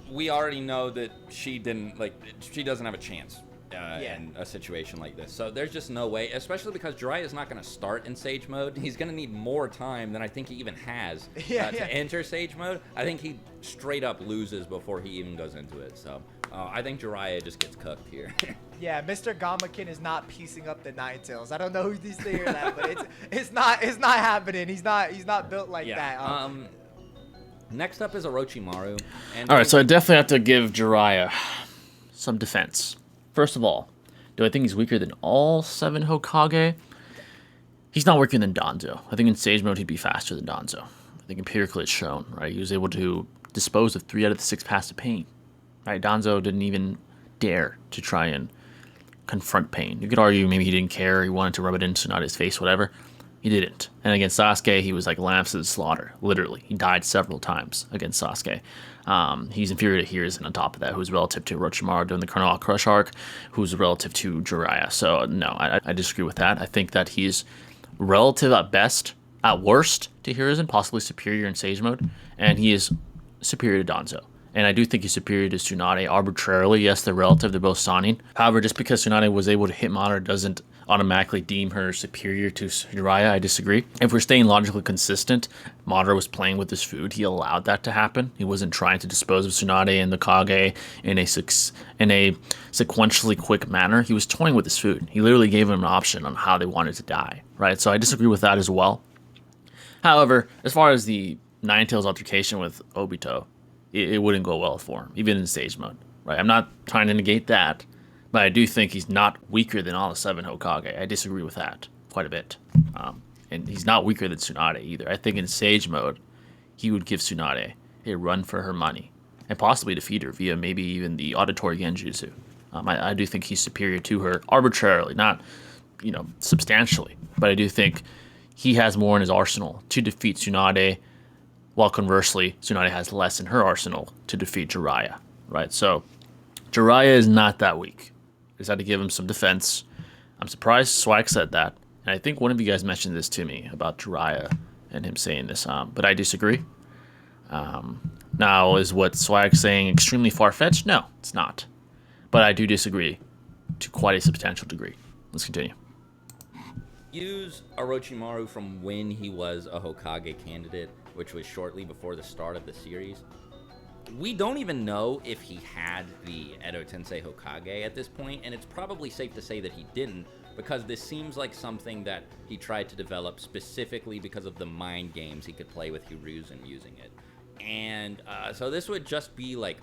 we already know that she doesn't have a chance in a situation like this. So there's just no way, especially because Jiraiya is not going to start in Sage Mode. He's going to need more time than I think he even has to enter Sage Mode. I think he straight up loses before he even goes into it. So I think Jiraiya just gets cooked here. Yeah, Mr. Gamakin is not piecing up the Nine Tails. I don't know who these saying that, but it's not happening. He's not built like that. Next up is Orochimaru. All right, so I definitely have to give Jiraiya some defense. First of all, do I think he's weaker than all 7 Hokage? He's not weaker than Danzo. I think in Sage Mode he'd be faster than Danzo. I think empirically it's shown, right? He was able to dispose of 3 out of the 6 paths of pain. Right? Danzo didn't even dare to try and confront pain. You could argue maybe he didn't care, he wanted to rub it into Tsunade's face, whatever. He didn't. And against Sasuke, he was like lambs to the slaughter. Literally. He died several times against Sasuke. He's inferior to Hiruzen on top of that, who's relative to Orochimaru during the Chrono Crush arc, who's relative to Jiraiya. So, no, I disagree with that. I think that he's relative at best, at worst, to Hiruzen, possibly superior in Sage Mode, and he is superior to Danzo. And I do think he's superior to Tsunade arbitrarily. Yes, they're relative. They're both Sannin. However, just because Tsunade was able to hit Madara doesn't automatically deem her superior to Jiraiya. I disagree. If we're staying logically consistent, Madara was playing with his food. He allowed that to happen. He wasn't trying to dispose of Tsunade and the Kage in a sequentially quick manner. He was toying with his food. He literally gave him an option on how they wanted to die, right? So I disagree with that as well. However, as far as the Nine Tails altercation with Obito, it wouldn't go well for him, even in Sage Mode, right? I'm not trying to negate that, but I do think he's not weaker than all the 7 Hokage. I disagree with that quite a bit. And he's not weaker than Tsunade either. I think in Sage Mode, he would give Tsunade a run for her money and possibly defeat her via maybe even the auditory genjutsu. I do think he's superior to her arbitrarily, not, substantially, but I do think he has more in his arsenal to defeat Tsunade, while conversely, Tsunade has less in her arsenal to defeat Jiraiya, right? So Jiraiya is not that weak. Just had to give him some defense. I'm surprised Swag said that. And I think one of you guys mentioned this to me about Jiraiya and him saying this, but I disagree. Now, is what Swag's saying extremely far-fetched? No, it's not. But I do disagree to quite a substantial degree. Let's continue. Use Orochimaru from when he was a Hokage candidate, which was shortly before the start of the series. we don't even know if he had the Edo Tensei Hokage at this point, and it's probably safe to say that he didn't, because this seems like something that he tried to develop specifically because of the mind games he could play with Hiruzen using it. And so this would just be like,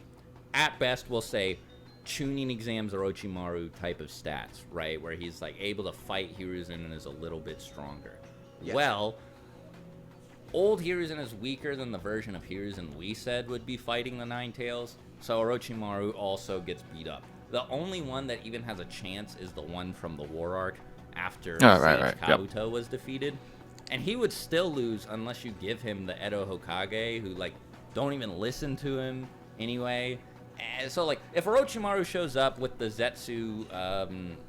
at best, we'll say, tuning exams Orochimaru type of stats, right? Where he's like able to fight Hiruzen and is a little bit stronger. Yes. Well, old Hiruzen is weaker than the version of Hiruzen we said would be fighting the Nine Tails, so Orochimaru also gets beat up. The only one that even has a chance is the one from the War Arc after Kabuto was defeated. And he would still lose unless you give him the Edo Hokage, who, like, don't even listen to him anyway. And so, like, if Orochimaru shows up with the Zetsu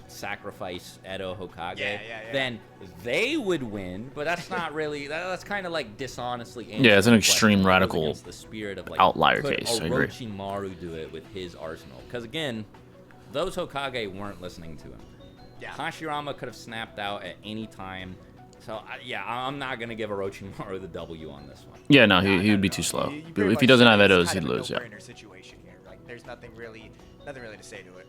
sacrifice Edo Hokage, then they would win, but that's not really, that's kind of like dishonestly. Yeah, it's an extreme radical the spirit of, like, outlier case. I agree. Orochimaru do it with his arsenal. Because, again, those Hokage weren't listening to him. Yeah. Hashirama could have snapped out at any time. So, yeah, I'm not going to give Orochimaru the W on this one. Yeah, no, he would be too slow. If he doesn't have Edos, he'd lose, yeah. Situation here. Like, there's nothing really to say to it.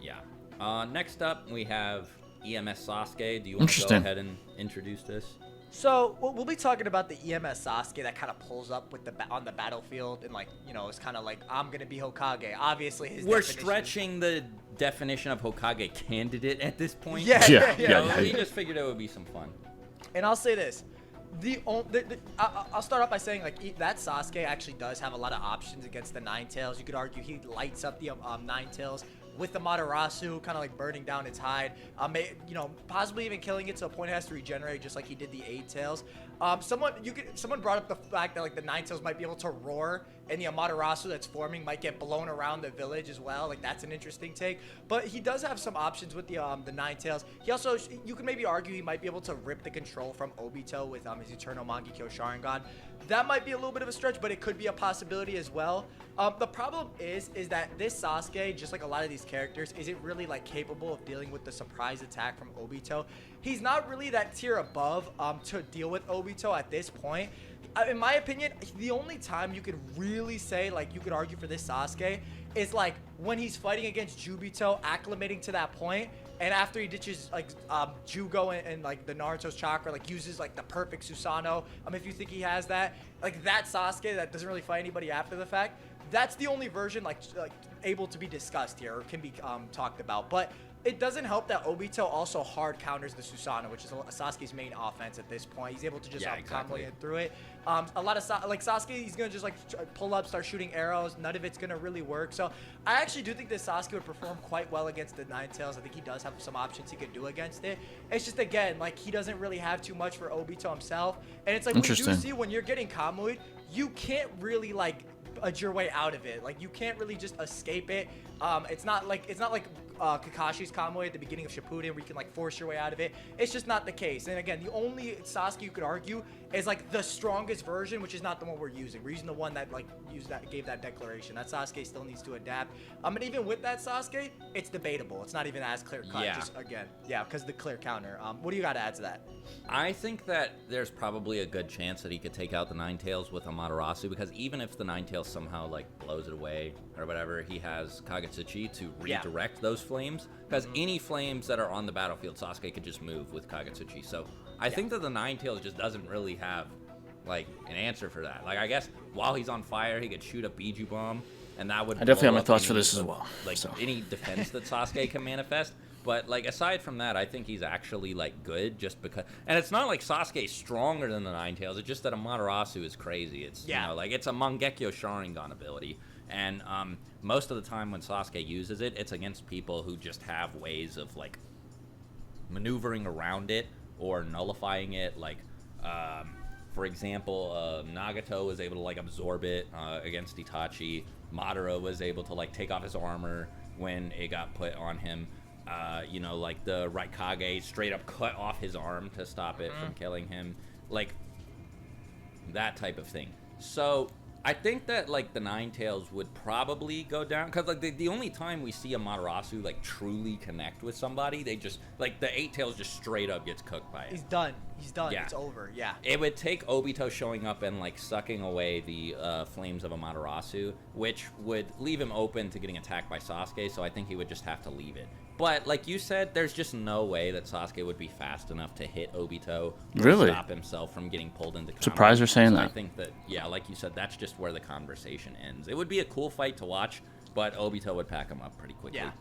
Yeah. Next up, we have EMS Sasuke. Do you want to go ahead and introduce this? So we'll be talking about the EMS Sasuke that kind of pulls up with on the battlefield and, like, you know, it's kind of like, I'm gonna be Hokage. Obviously, we're stretching the definition of Hokage candidate at this point. Yeah. We just figured it would be some fun. And I'll say this. I'll start off by saying, like, that Sasuke actually does have a lot of options against the Nine Tails. You could argue he lights up the Nine Tails with the Matarasu, kind of like burning down its hide. You know, possibly even killing it to a point it has to regenerate, just like he did the Eight Tails. Someone brought up the fact that, like, the Nine Tails might be able to roar, and the Amaterasu that's forming might get blown around the village as well. Like, that's an interesting take. But he does have some options with the Nine Tails. He also, you could maybe argue he might be able to rip the control from Obito with his Eternal Mangekyo Sharingan. That might be a little bit of a stretch, but it could be a possibility as well. The problem is that this Sasuke, just like a lot of these characters, isn't really, like, capable of dealing with the surprise attack from Obito. He's not really that tier above to deal with Obito at this point. In my opinion, the only time you could really say, like, you could argue for this Sasuke is, like, when he's fighting against Jubito, acclimating to that point, and after he ditches, like, Jugo and like the Naruto's chakra, like, uses, like, the perfect Susanoo. If you think he has that, like, that Sasuke that doesn't really fight anybody after the fact, that's the only version, like able to be discussed here or can be talked about. But it doesn't help that Obito also hard counters the Susanoo, which is Sasuke's main offense at this point. He's able to just calmly hit through it. A lot of Sasuke, he's gonna just, like, pull up, start shooting arrows. None of it's gonna really work. So I actually do think that Sasuke would perform quite well against the Nine Tails. I think he does have some options he could do against it. It's just, again, like, he doesn't really have too much for Obito himself. And it's like, we do see when you're getting Kamui'd, you can't really, like, edge your way out of it. Like, you can't really just escape it. It's not like Kakashi's Kamui at the beginning of Shippuden where you can, like, force your way out of it. It's just not the case. And again, the only Sasuke you could argue is, like, the strongest version, which is not the one we're using. We're using the one that, like, gave that declaration. That Sasuke still needs to adapt. And even with that Sasuke, it's debatable. It's not even as clear cut. Yeah. Just, again, because the clear counter. What do you got to add to that? I think that there's probably a good chance that he could take out the Nine Tails with Amaterasu, because even if the Nine Tails somehow, like, blows it away or whatever, he has Kagetsuchi to redirect those flames, because any flames that are on the battlefield, Sasuke could just move with Kagetsuchi. So I think that the Nine Tails just doesn't really have, like, an answer for that. Like, I guess while he's on fire, he could shoot a Biju Bomb, and that would I definitely have my thoughts for this as well. Like, any defense that Sasuke can manifest. But, like, aside from that, I think he's actually, like, good just because. And it's not like Sasuke's stronger than the Nine Tails. It's just that Amaterasu is crazy. It's, you know, like, it's a Mangekyo Sharingan ability. And most of the time when Sasuke uses it, it's against people who just have ways of, like, maneuvering around it or nullifying it. Like, for example, Nagato was able to, like, absorb it against Itachi. Madara was able to, like, take off his armor when it got put on him. You know, like, the Raikage straight up cut off his arm to stop it from killing him. Like, that type of thing. So I think that like the Nine Tails would probably go down because like the only time we see a Matarasu like truly connect with somebody, they just like the Eight Tails just straight up gets cooked by it. He's done. He's done. Yeah. It's over. Yeah. It would take Obito showing up and like sucking away the flames of a Matarasu, which would leave him open to getting attacked by Sasuke. So I think he would just have to leave it. But like you said, there's just no way that Sasuke would be fast enough to hit Obito to stop himself from getting pulled into combat. Surprised you're saying that. I think that, yeah, like you said, that's just where the conversation ends. It would be a cool fight to watch, but Obito would pack him up pretty quickly. Yeah.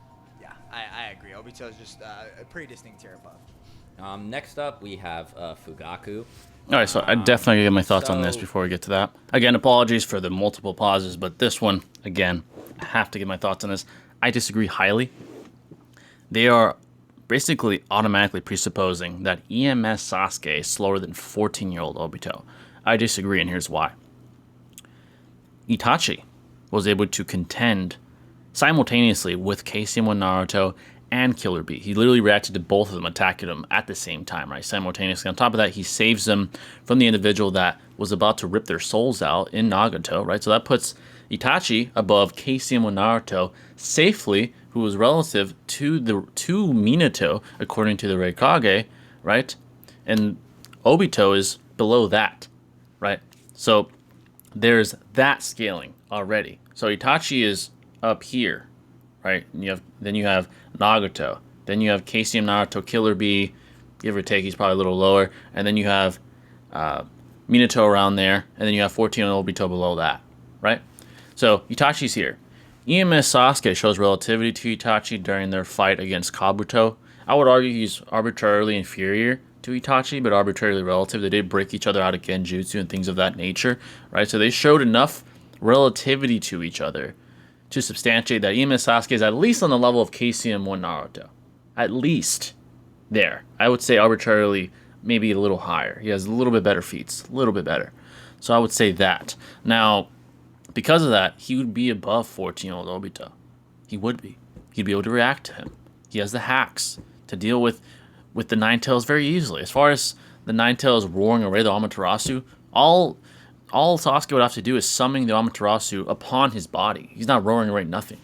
Yeah, I agree. Obito is just a pretty distinct tier above. Next up, we have Fugaku. All right, so I definitely get my thoughts on this before we get to that. Again, apologies for the multiple pauses, but this one, again, I have to get my thoughts on this. I disagree highly. They are basically automatically presupposing that EMS Sasuke is slower than 14-year-old Obito. I disagree, and here's why. Itachi was able to contend simultaneously with KCM1 Naruto and Killer Bee. He literally reacted to both of them, attacking them at the same time, right? Simultaneously. On top of that, he saves them from the individual that was about to rip their souls out in Nagato, right? So that puts Itachi above KCM1 Naruto safely, who was relative to Minato, according to the Hokage, right? And Obito is below that, right? So there's that scaling already. So Itachi is up here, right? And then you have Nagato. Then you have KCM Naruto, Killer Bee, give or take, he's probably a little lower. And then you have Minato around there. And then you have 14-year-old Obito below that, right? So Itachi's here. EMS Sasuke shows relativity to Itachi during their fight against Kabuto. I would argue he's arbitrarily inferior to Itachi, but arbitrarily relative. They did break each other out of genjutsu and things of that nature, right? So they showed enough relativity to each other to substantiate that EMS Sasuke is at least on the level of KCM1 Naruto. At least there. I would say arbitrarily maybe a little higher. He has a little bit better feats, a little bit better. So I would say that. Now, because of that, he would be above 14-year-old Obito. He would be. He'd be able to react to him. He has the hacks to deal with the Nine Tails very easily. As far as the Nine Tails roaring away the Amaterasu, all Sasuke would have to do is summon the Amaterasu upon his body. He's not roaring away nothing.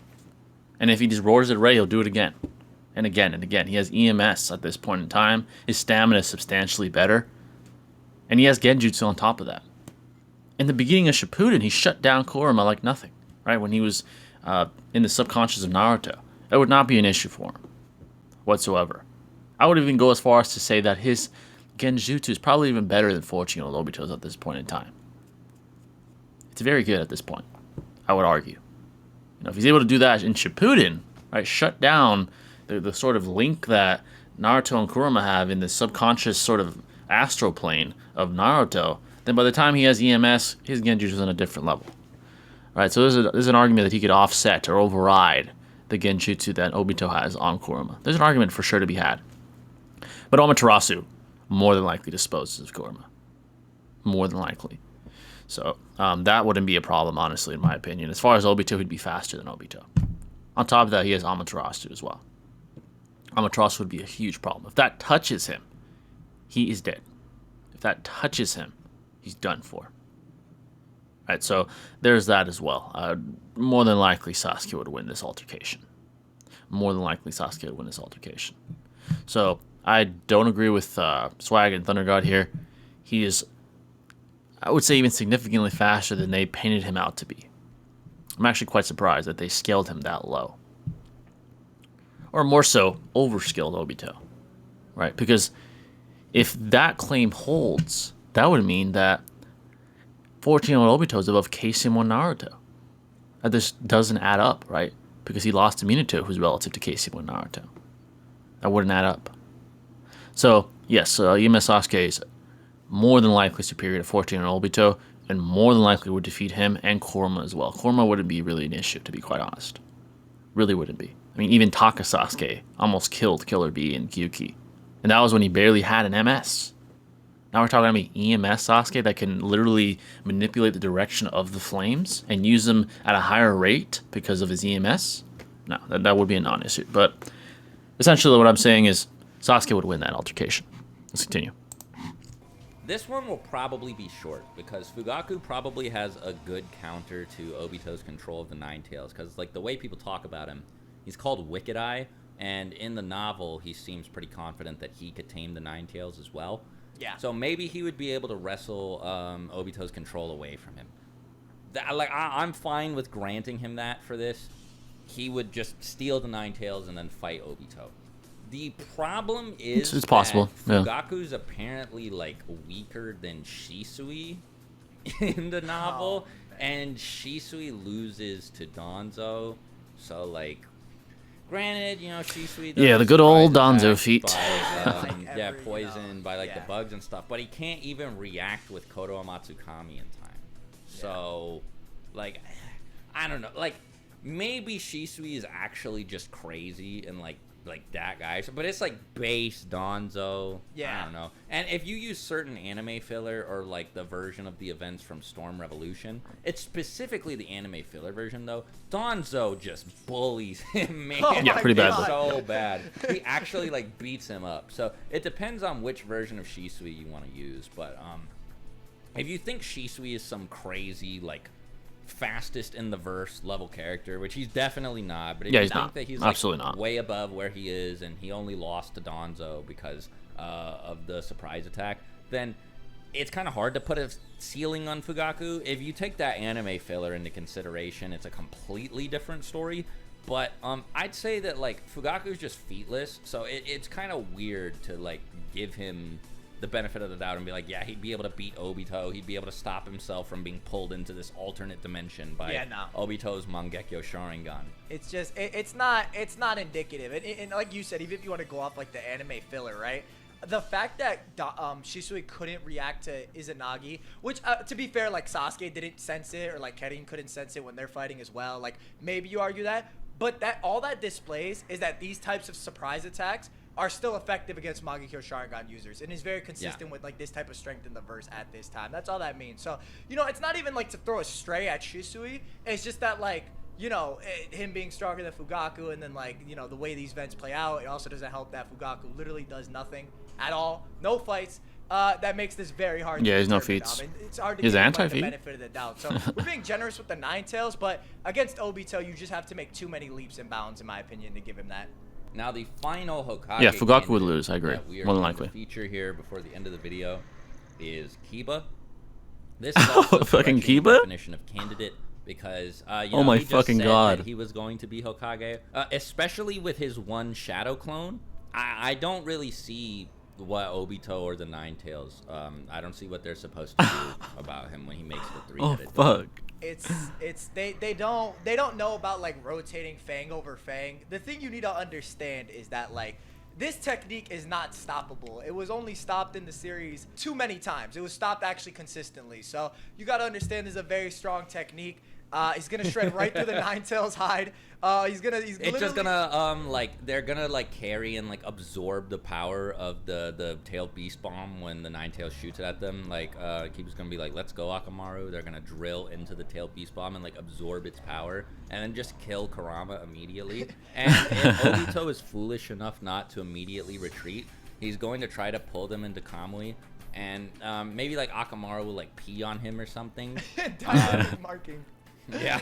And if he just roars it away, he'll do it again. And again and again. He has EMS at this point in time. His stamina is substantially better. And he has Genjutsu on top of that. In the beginning of Shippuden, he shut down Kurama like nothing, right? When he was in the subconscious of Naruto. That would not be an issue for him whatsoever. I would even go as far as to say that his Genjutsu is probably even better than 14-year-old Obito's at this point in time. It's very good at this point, I would argue. You know, if he's able to do that in Shippuden, right, shut down the sort of link that Naruto and Kurama have in the subconscious sort of astral plane of Naruto, then by the time he has EMS, his Genjutsu is on a different level. Right, so there's an argument that he could offset or override the Genjutsu that Obito has on Kurama. There's an argument for sure to be had. But Amaterasu more than likely disposes of Kurama. More than likely. So that wouldn't be a problem, honestly, in my opinion. As far as Obito, he'd be faster than Obito. On top of that, he has Amaterasu as well. Amaterasu would be a huge problem. If that touches him, he is dead. If that touches him, he's done for. Right, so there's that as well. More than likely, Sasuke would win this altercation. More than likely, Sasuke would win this altercation. So I don't agree with Swag and Thunder God here. He is, I would say, even significantly faster than they painted him out to be. I'm actually quite surprised that they scaled him that low. Or more so, overskilled Obito. Right, because if that claim holds, that would mean that 14-year-old Obito is above KCM1 Naruto. That just doesn't add up, right? Because he lost to Minato, who's relative to KCM1 Naruto. That wouldn't add up. So, yes, EMS Sasuke is more than likely superior to 14-year-old Obito, and more than likely would defeat him and Kurama as well. Kurama wouldn't be really an issue, to be quite honest. Really wouldn't be. I mean, even Taka Sasuke almost killed Killer Bee and Gyuki. And that was when he barely had an MS. Now we're talking about EMS Sasuke that can literally manipulate the direction of the flames and use them at a higher rate because of his EMS. No, that would be a non-issue. But essentially what I'm saying is Sasuke would win that altercation. Let's continue. This one will probably be short because Fugaku probably has a good counter to Obito's control of the Nine Tails. Because like the way people talk about him, he's called Wicked Eye, and in the novel he seems pretty confident that he could tame the Nine Tails as well. Yeah. So maybe he would be able to wrestle Obito's control away from him. I'm fine with granting him that for this. He would just steal the Nine Tails and then fight Obito. The problem is it's possible. That Fugaku's apparently like weaker than Shisui in the novel, and Shisui loses to Danzo. So like, granted, you know, Shisui does the good old surprise Danzo attacks feat. by, poison by like the bugs and stuff, but he can't even react with Koto Amatsukami in time. So, like, I don't know. Like, maybe Shisui is actually just crazy and like that guy, but it's like base Danzo. I don't know. And if you use certain anime filler or like the version of the events from Storm Revolution, it's specifically the anime filler version though, Danzo just bullies him, man. Pretty bad. So bad. He actually like beats him up. So it depends on which version of Shisui you want to use, but if you think Shisui is some crazy like fastest in the verse level character, which he's definitely not, but if you think that he's like absolutely not way above where he is and he only lost to Danzo because of the surprise attack, then it's kind of hard to put a ceiling on Fugaku. If you take that anime filler into consideration, it's a completely different story. But I'd say that like Fugaku's just featless, so it's kind of weird to like give him the benefit of the doubt and be like, yeah, he'd be able to beat Obito. He'd be able to stop himself from being pulled into this alternate dimension by Obito's Mangekyo Sharingan. It's just, it's not indicative. And like you said, even if you want to go off like the anime filler, right? The fact that Shisui couldn't react to Izanagi, which, to be fair, like Sasuke didn't sense it, or like Kerin couldn't sense it when they're fighting as well. Like, maybe you argue that. But that all that displays is that these types of surprise attacks are still effective against Mangekyo Sharingan users, and is very consistent with like this type of strength in the verse at this time. That's all that means. So, you know, it's not even like to throw a stray at Shisui. It's just that like, you know, him being stronger than Fugaku, and then like, you know, the way these events play out, it also doesn't help that Fugaku literally does nothing at all. No fights. That makes this very hard. Yeah, to there's no determine. feats. It's hard to He's give him, anti-feat. like, the benefit of the doubt. So we're being generous with the Nine Tails, but against Obito, you just have to make too many leaps and bounds, in my opinion, to give him that. Now the final Hokage. Yeah, Fugaku would lose. I agree. We are More than going likely. to feature here before the end of the video is Kiba. This is also fucking the Kiba? definition of candidate because you Oh know, my he just fucking said God. that he was going to be Hokage, especially with his one shadow clone. I don't really see what Obito or the Nine Tails. I don't see what they're supposed to do about him when he makes the three-headed. Oh fuck. They don't know about like rotating Fang over Fang. The thing you need to understand is that like this technique is not stoppable. It was only stopped in the series too many times. It was stopped actually consistently. So you got to understand this is a very strong technique. He's gonna shred right through the Nine Tails hide. He's It's just gonna like they're gonna like carry and like absorb the power of the tailed beast bomb when the Nine Tails shoots it at them. Like Kiba's gonna be like, let's go Akamaru. They're gonna drill into the tailed beast bomb and like absorb its power and then just kill Kurama immediately. And if Obito is foolish enough not to immediately retreat, he's going to try to pull them into Kamui. And maybe like Akamaru will like pee on him or something. Marking. Yeah,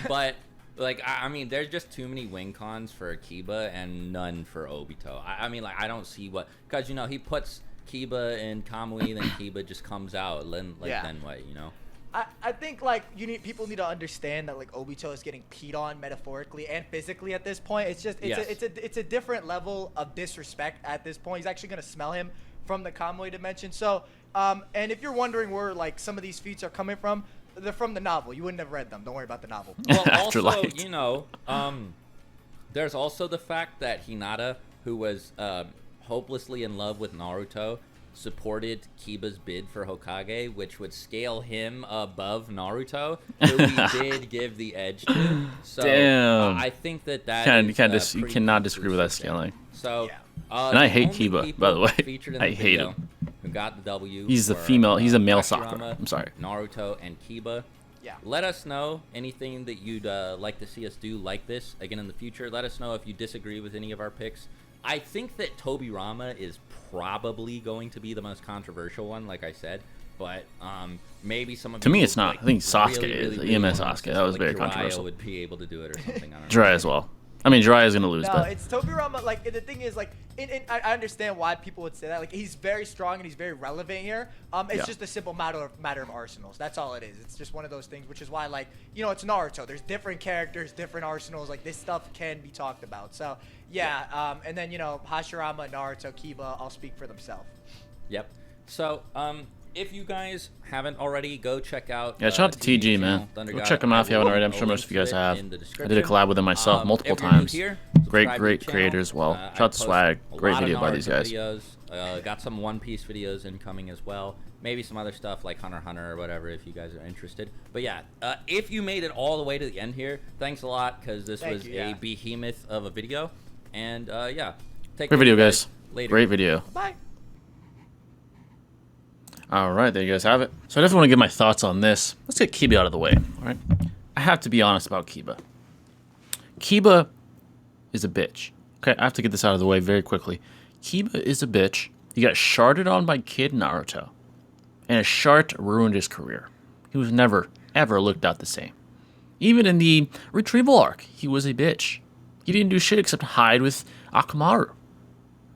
but like I mean, there's just too many win cons for Kiba and none for Obito. I mean, like I don't see what, because you know he puts Kiba in Kamui, then Kiba just comes out, then what, you know? I think like people need to understand that like Obito is getting peed on metaphorically and physically at this point. It's just it's a different level of disrespect at this point. He's actually gonna smell him from the Kamui dimension. So and if you're wondering where like some of these feats are coming from, they're from the novel. You wouldn't have read them. Don't worry about the novel. Well, also, you know, there's also the fact that Hinata, who was hopelessly in love with Naruto, supported Kiba's bid for Hokage, which would scale him above Naruto, who he did give the edge to. So Damn. I think that You cannot disagree with that scaling. So, and I hate Kiba, by the way. I hate him. Who got the W? He's the for, female. He's a male Hashirama, Sakura. I'm sorry. Naruto and Kiba. Yeah. Let us know anything that you'd like to see us do like this again in the future. Let us know if you disagree with any of our picks. I think that Tobirama is probably going to be the most controversial one, like I said. But maybe some of to me, it's not. Like, I think Sasuke really, is really EMS Sasuke. That was like very Jiraiya controversial. would be able to do it or something. I don't know. Jiraiya as well. I mean, Jiraiya is gonna lose, No, but it's Tobirama. Like the thing is, like, I understand why people would say that. Like, he's very strong and he's very relevant here. It's just a simple matter of arsenals. That's all it is. It's just one of those things, which is why, like, you know, it's Naruto. There's different characters, different arsenals. Like, this stuff can be talked about. So yeah. And then, you know, Hashirama, Naruto, Kiba, all speak for themselves. Yep. So if you guys haven't already, go check out. yeah, shout out to TG, man. Go check him out if you haven't already. I'm sure most of you guys have. I did a collab with him myself multiple times. Great creator as well. Shout out to Swag. Great video by these guys. Got some One Piece videos incoming as well. Maybe some other stuff like Hunter x Hunter or whatever if you guys are interested. But yeah, if you made it all the way to the end here, thanks a lot because this was a behemoth of a video. And yeah, great video, guys. Later. Great video. Bye. All right, there you guys have it. So I definitely want to give my thoughts on this. Let's get Kiba out of the way, all right? I have to be honest about Kiba. Kiba is a bitch. Okay, I have to get this out of the way very quickly. Kiba is a bitch. He got sharded on by Kid Naruto. And a shart ruined his career. He was never, ever looked at the same. Even in the retrieval arc, he was a bitch. He didn't do shit except hide with Akamaru.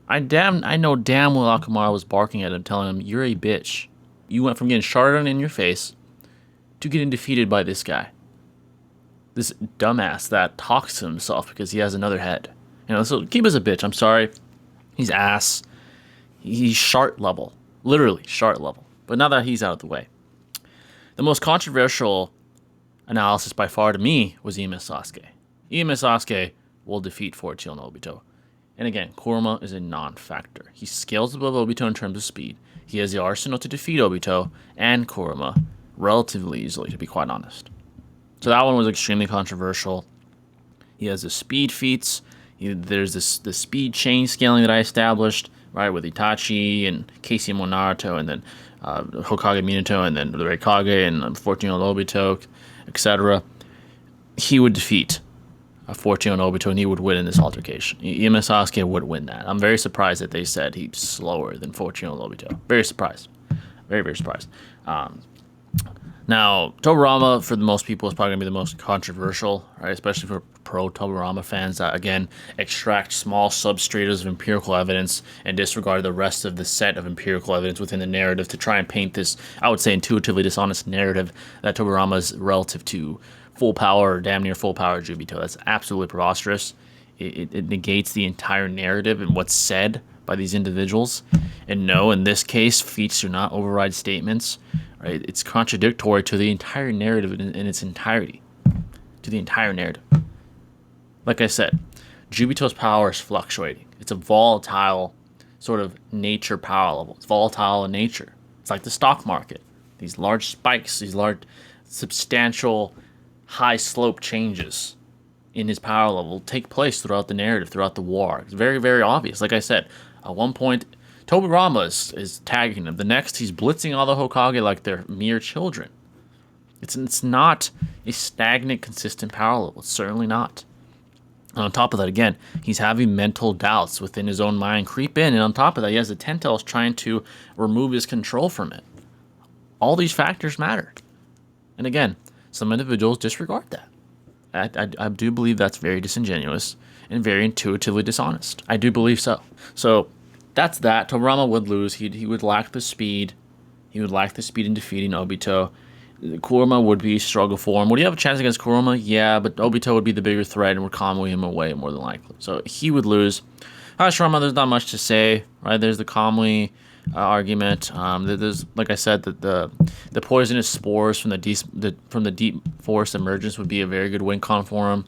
I know damn well Akamaru was barking at him, telling him, "You're a bitch. You went from getting sharded in your face to getting defeated by this guy. This dumbass that talks to himself because he has another head." You know, so Kiba's a bitch. I'm sorry. He's ass. He's shart level. Literally shart level. But now that he's out of the way. The most controversial analysis by far to me was EMS Sasuke. EMS Sasuke will defeat Fortune and Obito. And again, Kurama is a non-factor. He scales above Obito in terms of speed. He has the arsenal to defeat Obito and Kurama relatively easily, to be quite honest. So that one was extremely controversial. He has the speed feats. There's the speed chain scaling that I established, right, with Itachi and Casey Naruto, and then Hokage Minato, and then the Red Kage, and 14-year-old Obito, etc. He would defeat 14-year-old Obito, and he would win in this altercation. EMS Sasuke would win that. I'm very surprised that they said he's slower than 14-year-old Obito. Very surprised. Very, very surprised. Now, Tobirama, for the most people, is probably going to be the most controversial, right? Especially for pro-Tobirama fans that, again, extract small substratas of empirical evidence and disregard the rest of the set of empirical evidence within the narrative to try and paint this, I would say, intuitively dishonest narrative that Tobirama is relative to full power or damn near full power Obito. That's absolutely preposterous. It negates the entire narrative and what's said by these individuals. And no, in this case, feats do not override statements. Right? It's contradictory to the entire narrative in its entirety. To the entire narrative. Like I said, Jubito's power is fluctuating. It's a volatile sort of nature power level. It's volatile in nature. It's like the stock market. These large spikes, these large substantial high slope changes in his power level take place throughout the narrative, throughout the war. It's very, very obvious. Like I said, at one point, Tobirama is tagging him. The next, he's blitzing all the Hokage like they're mere children. It's not a stagnant, consistent power level. It's certainly not. And on top of that, again, he's having mental doubts within his own mind creep in. And on top of that, he has the Ten Tails trying to remove his control from it. All these factors matter. And again, some individuals disregard that. I do believe that's very disingenuous and very intuitively dishonest. I do believe so. So that's that. Tobirama would lose. He would lack the speed. He would lack the speed in defeating Obito. Kurama would be struggle for him. Would he have a chance against Kurama? Yeah, but Obito would be the bigger threat and would convoy him away more than likely. So he would lose. Hashirama, there's not much to say, right? There's the Kamui argument. There's, like I said, that the poisonous spores from the deep forest emergence would be a very good win con for him.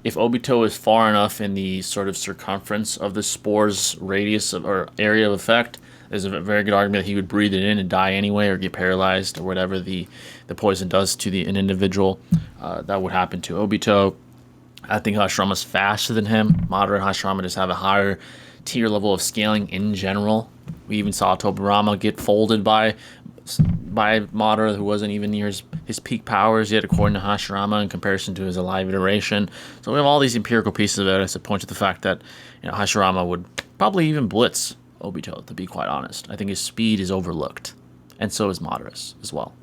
If Obito is far enough in the sort of circumference of the spore's radius or area of effect, there's a very good argument that he would breathe it in and die anyway, or get paralyzed, or whatever the poison does to an individual. That would happen to Obito. I think Hashirama's faster than him. Madara and Hashirama just have a higher tier level of scaling in general. We even saw Tobirama get folded by by Madara, who wasn't even near his peak powers yet, according to Hashirama, in comparison to his alive iteration. So we have all these empirical pieces of evidence that point to the fact that Hashirama would probably even blitz Obito, to be quite honest. I think his speed is overlooked, and so is Madara's as well.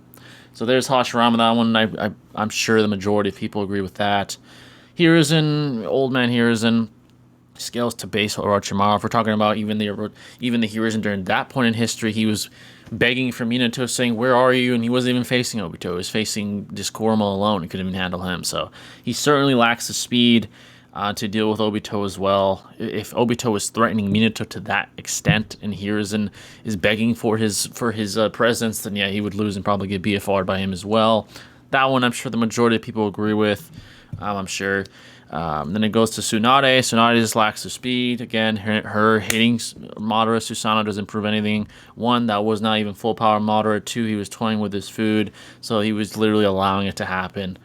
So there's Hashirama, that one. I'm sure the majority of people agree with that. Hiruzen, old man Hiruzen, scales to base Orochimaru. If we're talking about even the Hiruzen during that point in history, he was begging for Minato, saying, "Where are you?" And he wasn't even facing Obito. He was facing just Kurama alone. He couldn't even handle him. So he certainly lacks the speed to deal with Obito as well. If Obito was threatening Minato to that extent, and Hiruzen is begging for his presence, then yeah, he would lose and probably get BFR'd by him as well. That one, I'm sure the majority of people agree with. I'm sure. Then it goes to Tsunade. Tsunade just lacks the speed. Again, her hitting Madara Susanoo doesn't prove anything. One, that was not even full power Madara. Two, he was toying with his food, so he was literally allowing it to happen.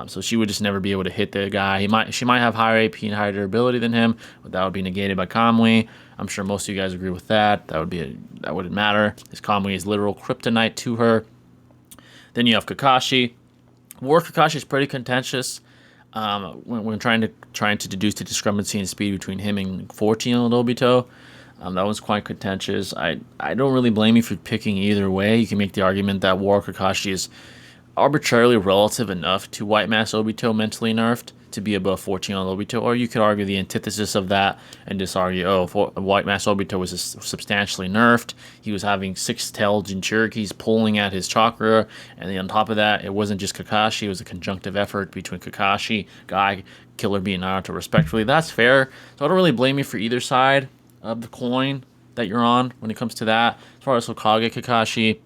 So she would just never be able to hit the guy. She might have higher AP and higher durability than him, but that would be negated by Kamui. I'm sure most of you guys agree with that. That wouldn't matter. His Kamui is literal kryptonite to her. Then you have Kakashi. War Kakashi is pretty contentious. When trying to deduce the discrepancy in speed between him and 14-year-old Obito, that was quite contentious. I don't really blame you for picking either way. You can make the argument that War Kakashi is arbitrarily relative enough to White Mask Obito, mentally nerfed, to be above 14-year-old Obito, or you could argue the antithesis of that and just argue, White Mask Obito was substantially nerfed. He was having 6-tailed Jinchurikis pulling at his chakra, and then on top of that, it wasn't just Kakashi, it was a conjunctive effort between Kakashi, Guy, Killer Bee, and Naruto, respectively. That's fair, so I don't really blame you for either side of the coin that you're on when it comes to that. As far as Hokage Kakashi,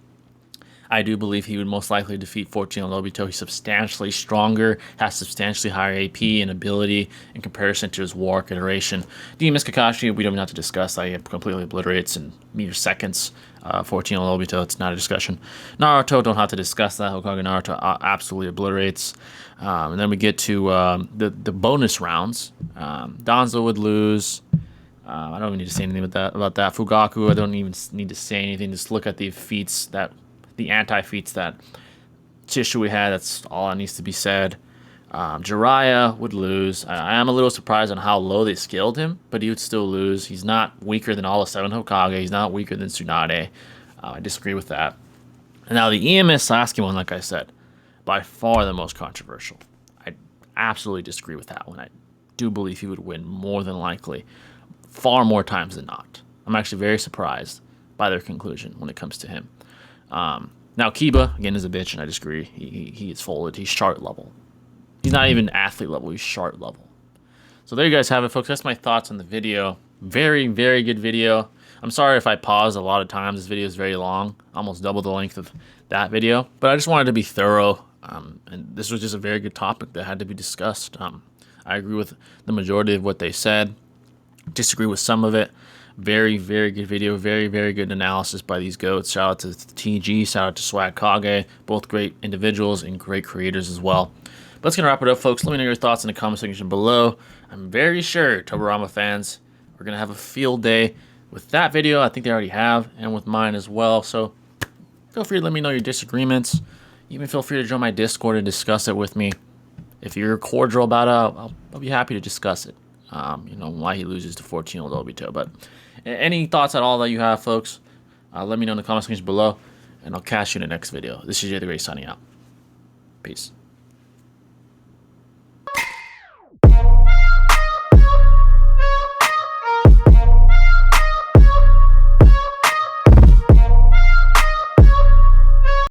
I do believe he would most likely defeat 14-year-old Obito. He's substantially stronger, has substantially higher AP and ability in comparison to his War iteration. Demon's Kakashi, we don't even have to discuss that. He completely obliterates in mere seconds. 14-year-old Obito, it's not a discussion. Naruto, don't have to discuss that. Hokage Naruto absolutely obliterates. And then we get to the bonus rounds. Danzo would lose. I don't even need to say anything about that. Fugaku, I don't even need to say anything. Just look at the feats the anti-feats that Chishui had. That's all that needs to be said. Jiraiya would lose. I am a little surprised on how low they scaled him, but he would still lose. He's not weaker than all the 7 Hokage. He's not weaker than Tsunade. I disagree with that. And now the EMS Sasuke one, like I said, by far the most controversial. I absolutely disagree with that one. I do believe he would win more than likely, far more times than not. I'm actually very surprised by their conclusion when it comes to him. Now Kiba, again, is a bitch, and I disagree. He is folded. He's chart level. He's not even athlete level. He's chart level. So there you guys have it, folks. That's my thoughts on the video. Very, very good video. I'm sorry if I paused a lot of times. This video is very long, almost double the length of that video. But I just wanted to be thorough, and this was just a very good topic that had to be discussed. I agree with the majority of what they said. Disagree with some of it. Very, very good video. Very, very good analysis by these goats. Shout out to TG. Shout out to Swagkage. Both great individuals and great creators as well. But that's going to wrap it up, folks. Let me know your thoughts in the comment section below. I'm very sure Tobirama fans are going to have a field day with that video. I think they already have, and with mine as well. So feel free to let me know your disagreements. Even feel free to join my Discord and discuss it with me. If you're cordial about it, I'll be happy to discuss it. Why he loses to 14-year-old Obito. But any thoughts at all that you have, folks, let me know in the comment section below, and I'll catch you in the next video. This is Jay the Great signing out. Peace.